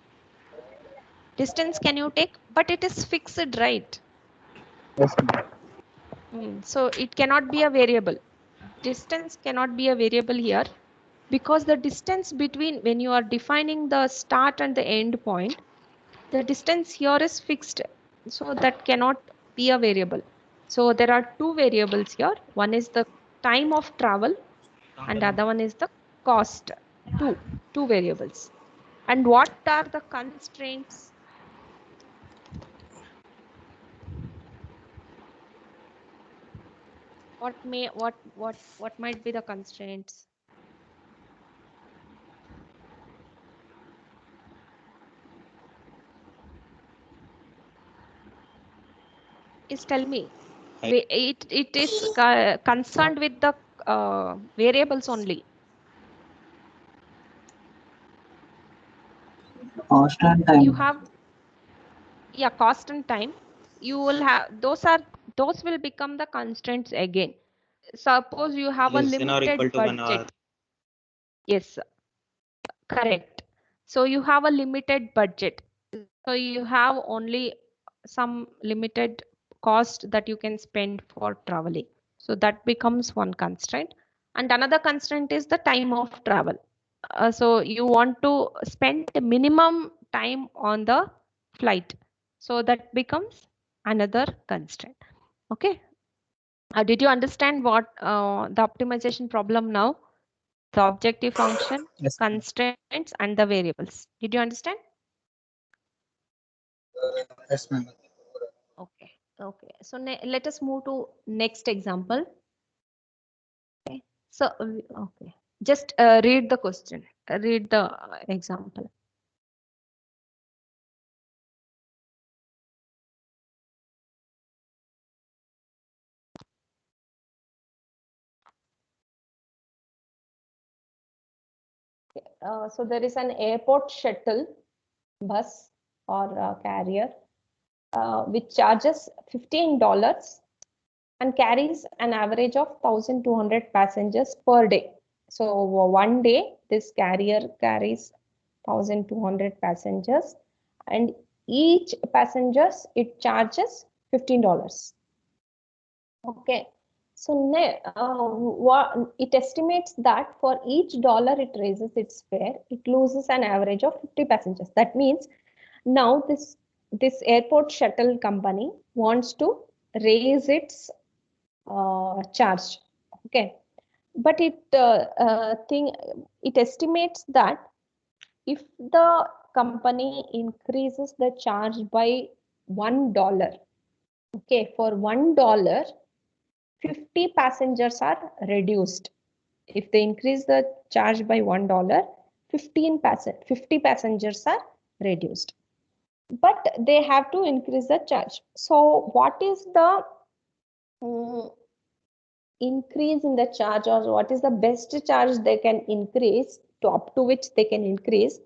Distance can you take, but it is fixed, right? Yes, ma'am. So it cannot be a variable. Distance cannot be a variable here, because the distance between, when you are defining the start and the end point, the distance here is fixed. So that cannot be a variable. So there are two variables here. One is the time of travel and the other one is the cost. Two variables. And what are the constraints? What might be the constraints? Is tell me. It is concerned with the variables only. Cost and time. You have, yeah, cost and time. You will have, those will become the constraints again. Suppose you have a Less than or limited equal to 1 hour. budget. Yes, correct. So you have a limited budget. So you have only some limited cost that you can spend for traveling. So that becomes one constraint. And another constraint is the time of travel. So you want to spend the minimum time on the flight. So that becomes another constraint. Okay. Did you understand what the optimization problem now? The objective function, Yes, ma'am. constraints, and the variables. Did you understand? Yes, ma'am. Okay. Okay. So let us move to next example. Okay. So okay. Just read the question. Read the example. So there is an airport shuttle bus or carrier which charges $15 and carries an average of 1,200 passengers per day. So one day this carrier carries 1,200 passengers and each passengers it charges $15. Okay. So it estimates that for each dollar it raises its fare, it loses an average of 50 passengers. That means now this airport shuttle company wants to raise its charge. Okay, but it estimates that if the company increases the charge by $1, okay, for $1, 50 passengers are reduced. If they increase the charge by $1, 50 passengers are reduced. But they have to increase the charge. So what is the increase in the charge, or what is the best charge they can increase to up to which they can increase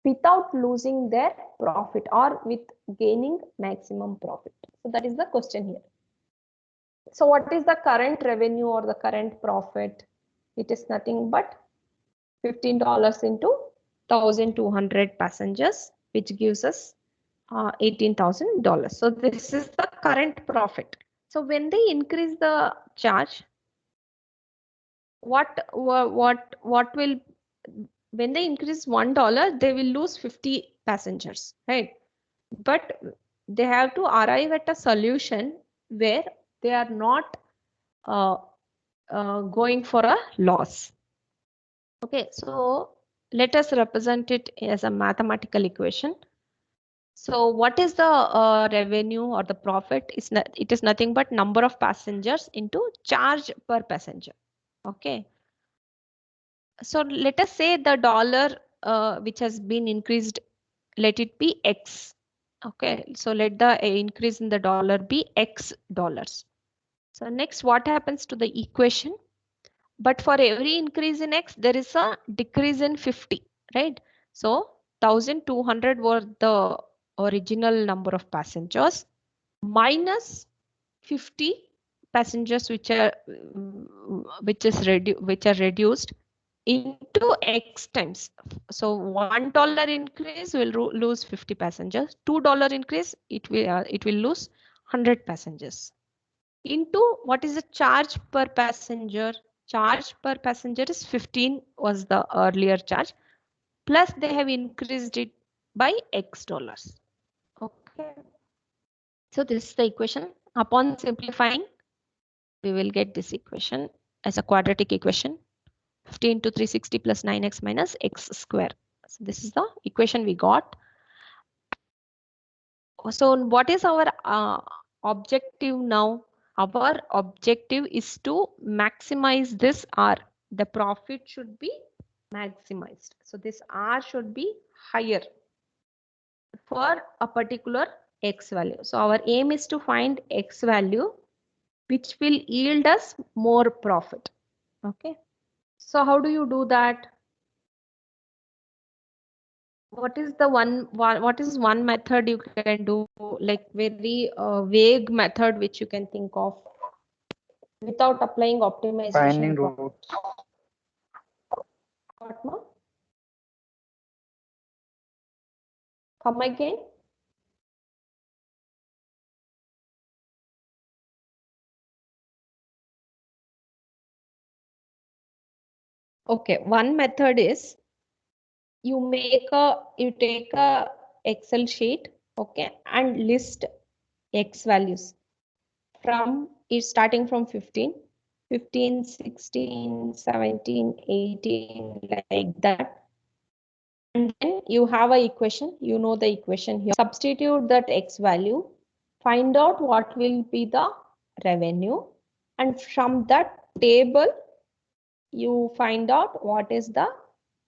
without losing their profit or with gaining maximum profit? So that is the question here. So what is the current revenue or the current profit? It is nothing but $15 into 1,200 passengers, which gives us $18,000. So this is the current profit. So when they increase the charge, what will, when they increase $1, they will lose 50 passengers, right? But they have to arrive at a solution where they are not going for a loss. Okay, so let us represent it as a mathematical equation. So what is the revenue or the profit? It is nothing but number of passengers into charge per passenger. Okay. So let us say the dollar which has been increased, let it be X. Okay. So let the increase in the dollar be X dollars. So next, what happens to the equation? But for every increase in X, there is a decrease in 50, right? So 1,200 were the original number of passengers minus 50 passengers which are reduced into X times. So $1 increase will lose 50 passengers. $2 increase, it will lose 100 passengers. Into what is the charge per passenger? Charge per passenger is 15 was the earlier charge. Plus they have increased it by X dollars. Okay. So this is the equation. Upon simplifying, we will get this equation as a quadratic equation. 15 to 360 plus 9x minus x square. So this is the equation we got. So what is our objective now? Our objective is to maximize this R. The profit should be maximized. So this R should be higher for a particular X value. So our aim is to find X value which will yield us more profit. Okay. So how do you do that? What is one method you can do, like very vague method which you can think of without applying optimization? Finding roots. Fatma? Come again. Okay, one method is you take a Excel sheet, okay, and list X values from is starting from 15, 15, 16, 17, 18, like that. And then you have a equation, you know the equation here. Substitute that X value, find out what will be the revenue, and from that table, you find out what is the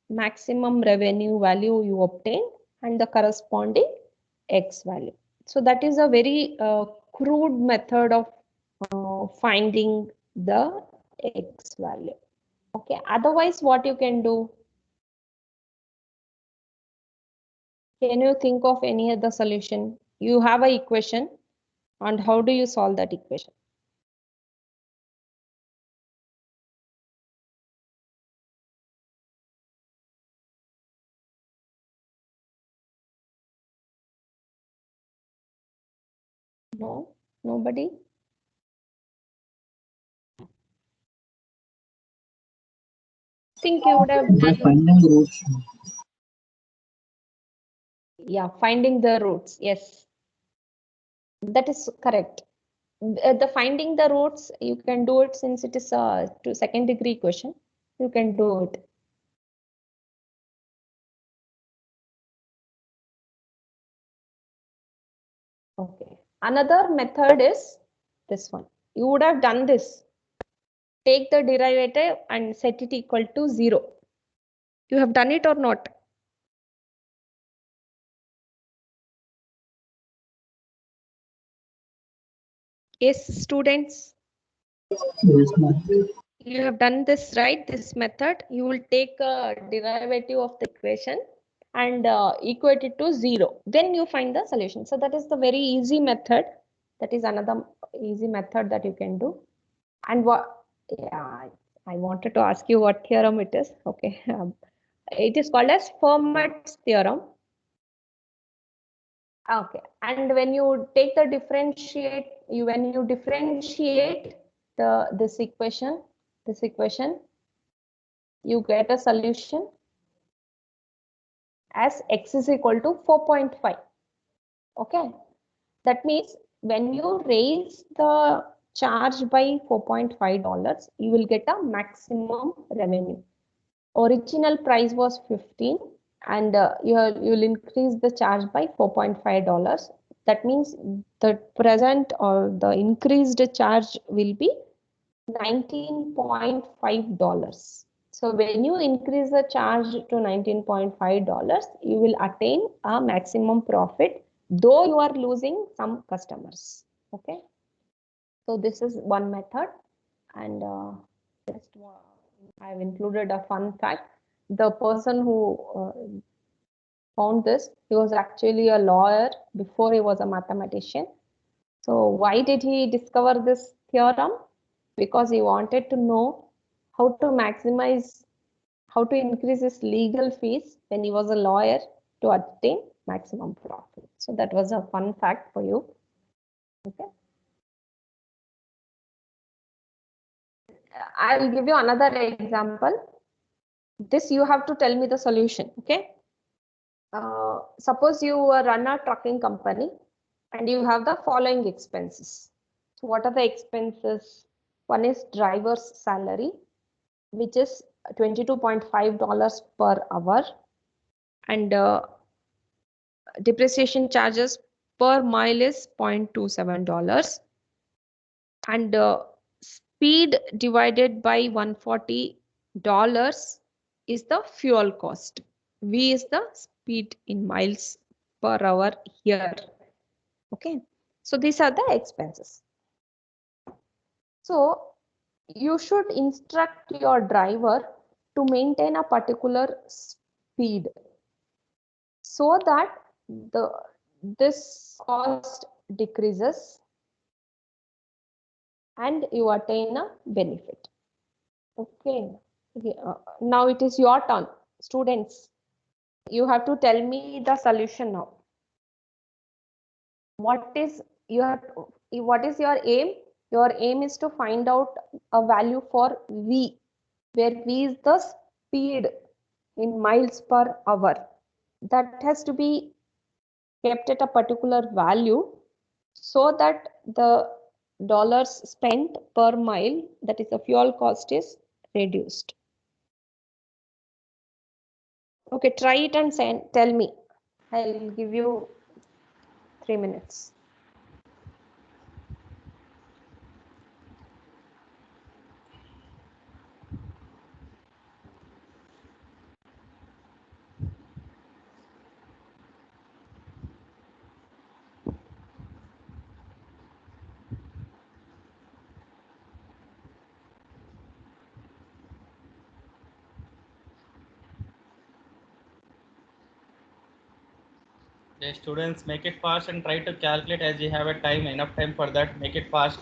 maximum revenue value you obtain and the corresponding X value. So that is a very crude method of finding the X value. Okay, otherwise what you can do? Can you think of any other solution? You have an equation, and how do you solve that equation? No, nobody? Think you would have By done, finding roots. yeah, finding the roots. Yes, that is correct. The finding the roots, you can do it since it is a second degree question. You can do it. Okay. Another method is this one. You would have done this. Take the derivative and set it equal to 0. You have done it or not? Yes, students. Yes, ma'am. You have done this, right? This method. You will take a derivative of the equation and equate it to 0. Then you find the solution. So that is the very easy method. That is another easy method that you can do. And what, yeah, I wanted to ask you what theorem it is. Okay. It is called as Fermat's theorem. Okay. And when you take the when you differentiate this equation, you get a solution as x is equal to 4.5. Okay. That means when you raise the charge by $4.5, you will get a maximum revenue. Original price was 15 and you'll increase the charge by $4.5. That means the present or the increased charge will be $19.5. So when you increase the charge to $19.5, you will attain a maximum profit, though you are losing some customers. Okay. So this is one method, and just I have included a fun fact. The person who found this, he was actually a lawyer before he was a mathematician. So why did he discover this theorem? Because he wanted to know how to maximize, how to increase his legal fees when he was a lawyer to attain maximum profit. So that was a fun fact for you. Okay. I'll give you another example. This you have to tell me the solution. Okay. Suppose you run a trucking company and you have the following expenses. So what are the expenses? One is driver's salary, which is $22.5 per hour, and depreciation charges per mile is $0.27, and speed divided by $140 is the fuel cost. V is the speed in miles per hour here. Okay, so these are the expenses. So you should instruct your driver to maintain a particular speed so that this cost decreases and you attain a benefit. Okay, Now it is your turn, students. You have to tell me the solution now. What is your aim? Your aim is to find out a value for V, where V is the speed in miles per hour. That has to be kept at a particular value so that the dollars spent per mile, that is the fuel cost, is reduced. Okay, try it and tell me. I'll give you 3 minutes. The students, make it fast and try to calculate as you have a time, enough time for that. Make it fast.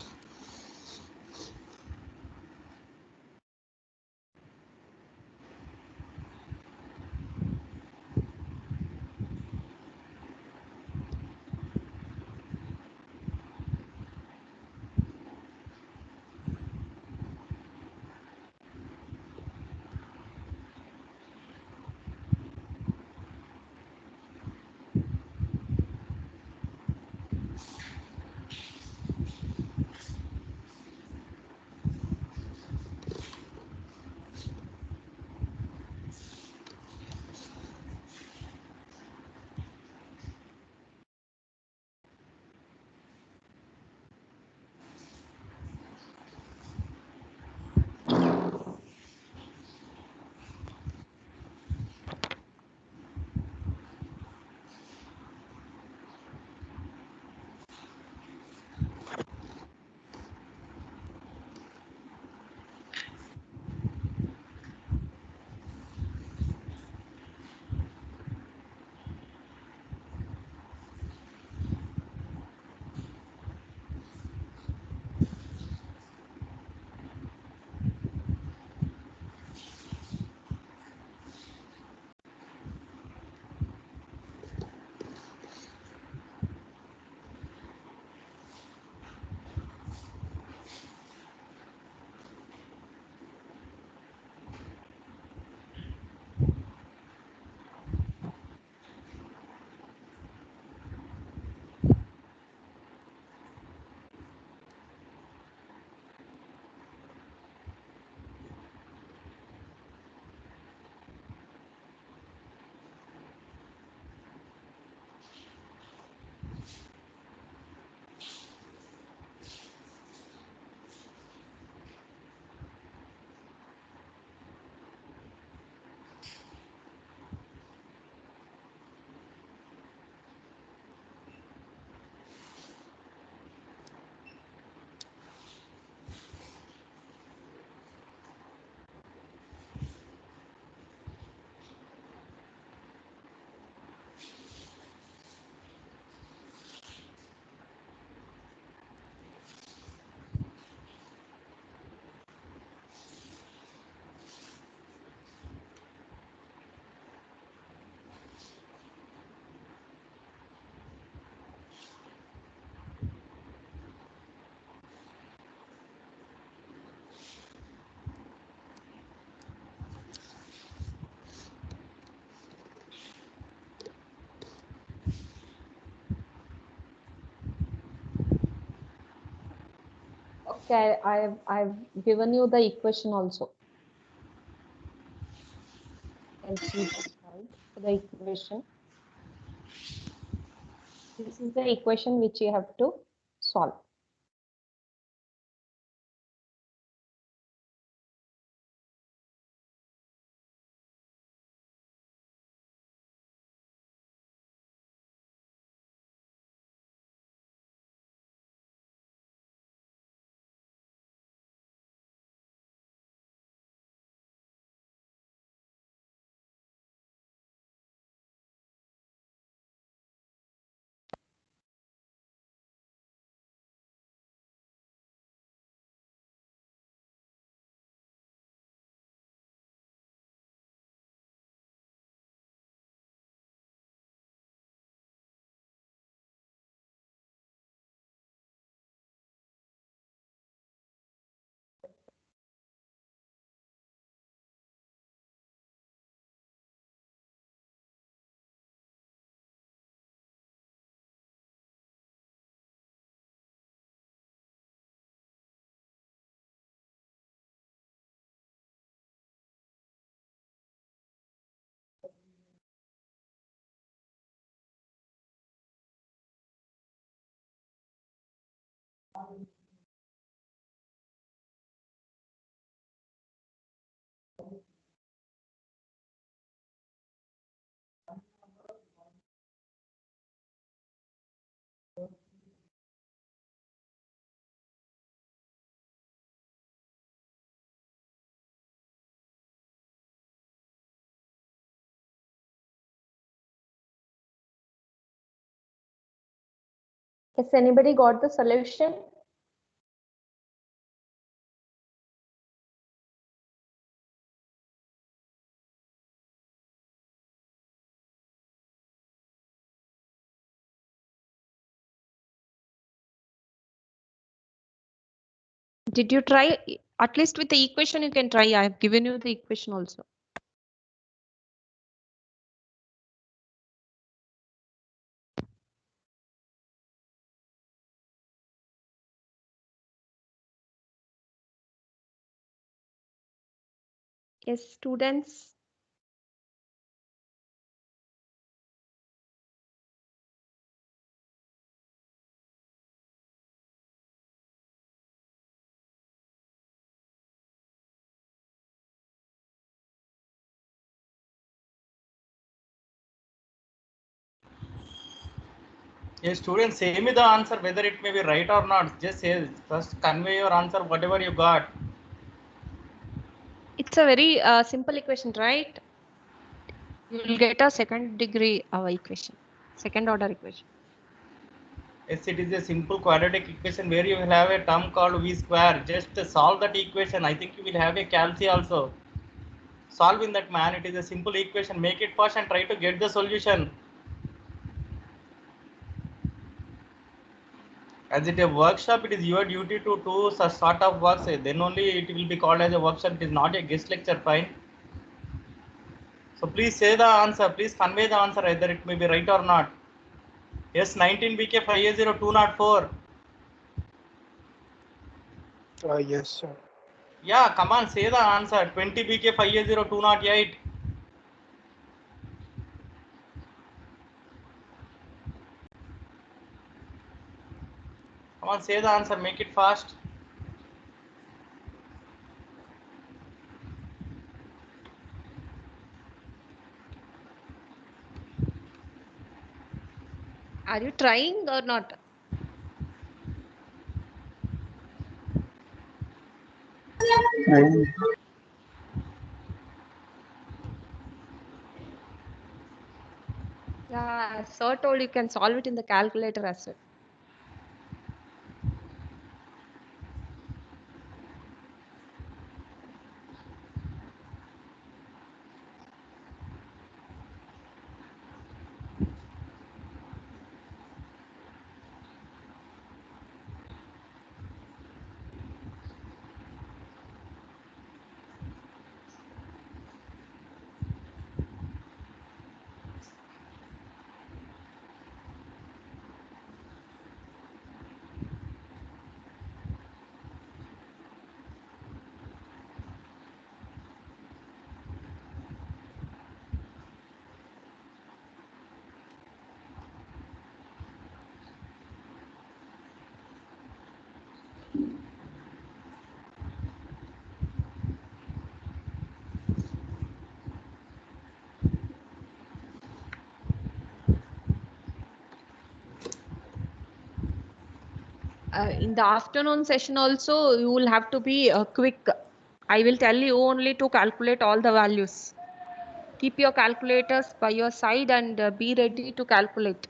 Okay, I've given you the equation also. You can see the slide, the equation. This is the equation which you have to solve. Has anybody got the solution? Did you try at least with the equation? You can try. I have given you the equation also. Yes, students. Yes, students, say me the answer whether it may be right or not. Just say, first convey your answer, whatever you got. It's a very simple equation, right? You will get a second degree equation, second order equation. Yes, it is a simple quadratic equation where you will have a term called v square. Just solve that equation. I think you will have a calci also. Solve in that, man. It is a simple equation. Make it fast and try to get the solution. As it is a workshop, it is your duty to do such sort of works. Then only it will be called as a workshop. It is not a guest lecture, fine. So please say the answer. Please convey the answer, either it may be right or not. Yes, 19 BK 5A0204. Yes, sir. Yeah, come on, say the answer. 20 BK 5A0208. Come on, say the answer. Make it fast. Are you trying or not? Yeah, sir told you can solve it in the calculator as well. In the afternoon session also, you will have to be quick. I will tell you only to calculate all the values. Keep your calculators by your side and be ready to calculate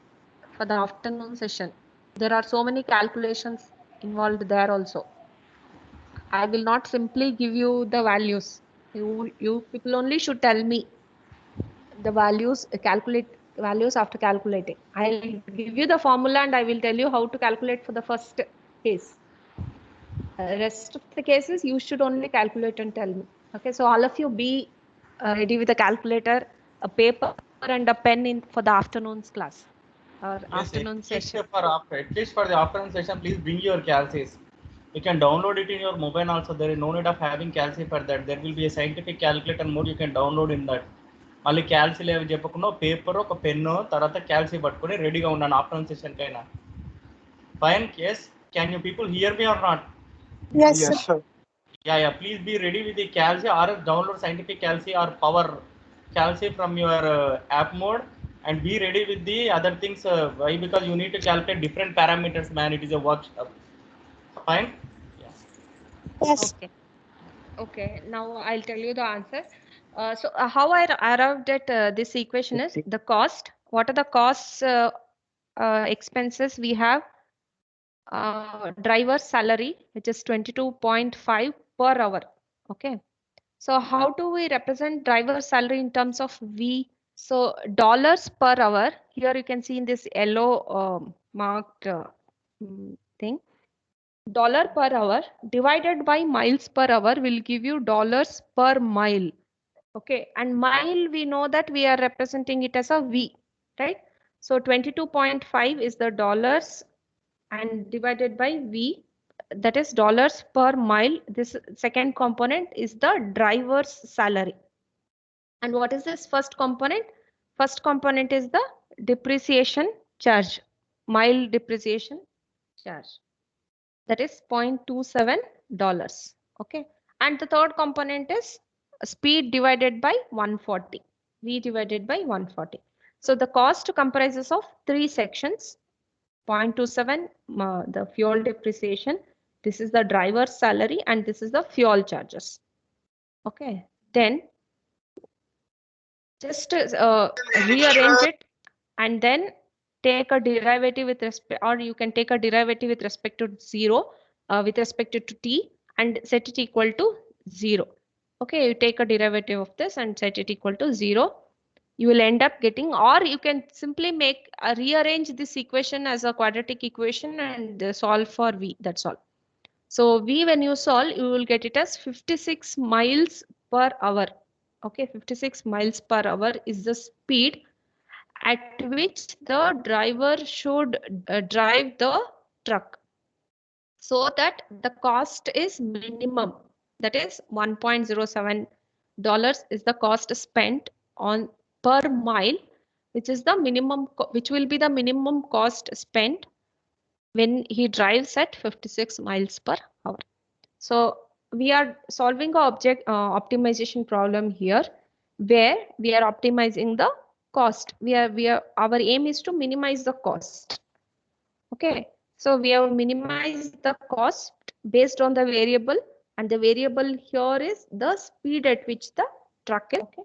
for the afternoon session. There are so many calculations involved there also. I will not simply give you the values. You people only should tell me the values, calculate values after calculating. I'll give you the formula and I will tell you how to calculate for the first case. Rest of the cases you should only calculate and tell me. Okay, so all of you be ready with a calculator, a paper and a pen in for the afternoon's class or Yes, afternoon session. at least for the afternoon session, please bring your calcs. You can download it in your mobile also. There is no need of having calci for that. There will be a scientific calculator mode you can download in that. మళ్ళీ క్యాల్సీ లేవు చెప్పకుండా paper ఒక pen తర్వాత క్యాల్సీ పట్టుకొని రెడీగా ఉన్నాను afternoon session కైనా fine. Yes, Can you people hear me or not? Yes, Yes, sir. sir. Yeah. Please be ready with the Calci or else download Scientific Calci or Power Calci from your app mode, and be ready with the other things. Why? Because you need to calculate different parameters, man. It is a workshop. Fine. Yeah. Yes. Okay. Okay. Now I'll tell you the answer. How I arrived at this equation is the cost. What are the costs, expenses we have? Driver salary, which is 22.5 per hour. Okay. So how do we represent driver salary in terms of V? So dollars per hour. Here you can see in this yellow marked thing. Dollar per hour divided by miles per hour will give you dollars per mile. Okay. And mile, we know that we are representing it as a V, right? So 22.5 is the dollars and divided by V, that is dollars per mile. This second component is the driver's salary. And what is this first component? First component is the depreciation charge, mile depreciation charge. That is $0.27. Okay. And the third component is speed divided by 140. V divided by 140. So the cost comprises of three sections. 0.27, the fuel depreciation. This is the driver's salary, and this is the fuel charges. Okay. Then just rearrange it and then take a derivative with respect, or you can take a derivative with respect to 0, with respect to t, and set it equal to 0. Okay, you take a derivative of this and set it equal to 0. You will end up getting, or you can simply make rearrange this equation as a quadratic equation and solve for V. That's all. So V, when you solve, you will get it as 56 miles per hour. Okay, 56 miles per hour is the speed at which the driver should drive the truck, so that the cost is minimum. That is $1.07 is the cost spent on per mile, which is the minimum, which will be the minimum cost spent when he drives at 56 miles per hour. So we are solving a optimization problem here, where we are optimizing the cost. Our aim is to minimize the cost. Okay, so we have minimized the cost based on the variable, and the variable here is the speed at which the truck is. Okay.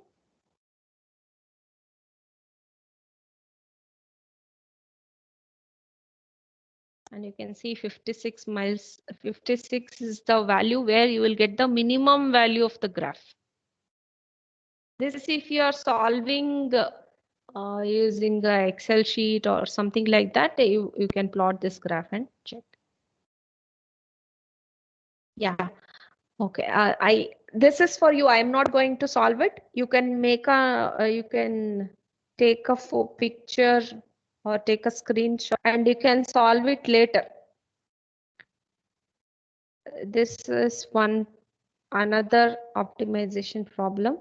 And you can see 56 miles, 56 is the value where you will get the minimum value of the graph. This, if you are solving using the Excel sheet or something like that, you can plot this graph and check. Yeah. Okay. This is for you. I am not going to solve it. You can make you can take a picture or take a screenshot, and you can solve it later. This is another optimization problem.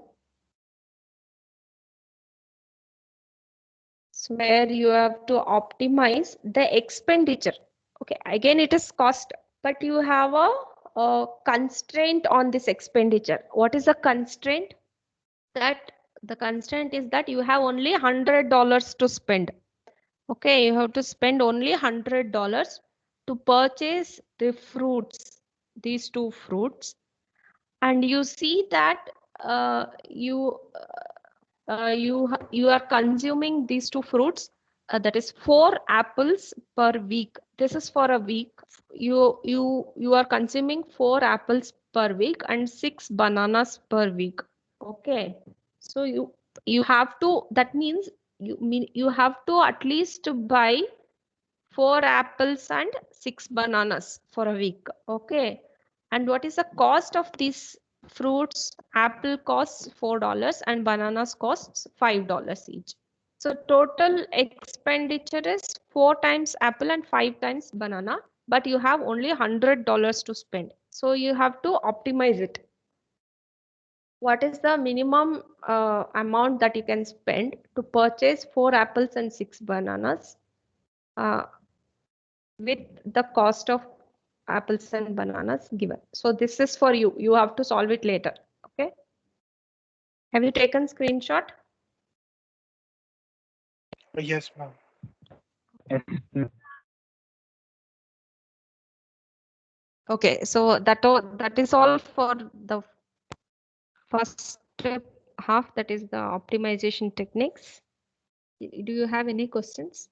So where you have to optimize the expenditure. Okay, again it is cost, but you have a constraint on this expenditure. What is the constraint? That the constraint is that you have only $100 to spend. Okay, you have to spend only $100 to purchase the fruits, these two fruits, and you see that you are consuming these two fruits, that is 4 apples per week. This is for a week. You are consuming 4 apples per week and 6 bananas per week. Okay, so you have to, that means you have to at least buy 4 apples and 6 bananas for a week. Okay, and what is the cost of these fruits? Apple costs $4 and bananas costs $5 each. So total expenditure is 4 times apple and 5 times banana, but you have only $100 to spend. So you have to optimize it. What is the minimum amount that you can spend to purchase 4 apples and 6 bananas with the cost of apples and bananas given. So this is for you. You have to solve it later. Okay. Have you taken screenshot? Yes, ma'am. Okay, so that is all for the first half, that is the optimization techniques. Do you have any questions?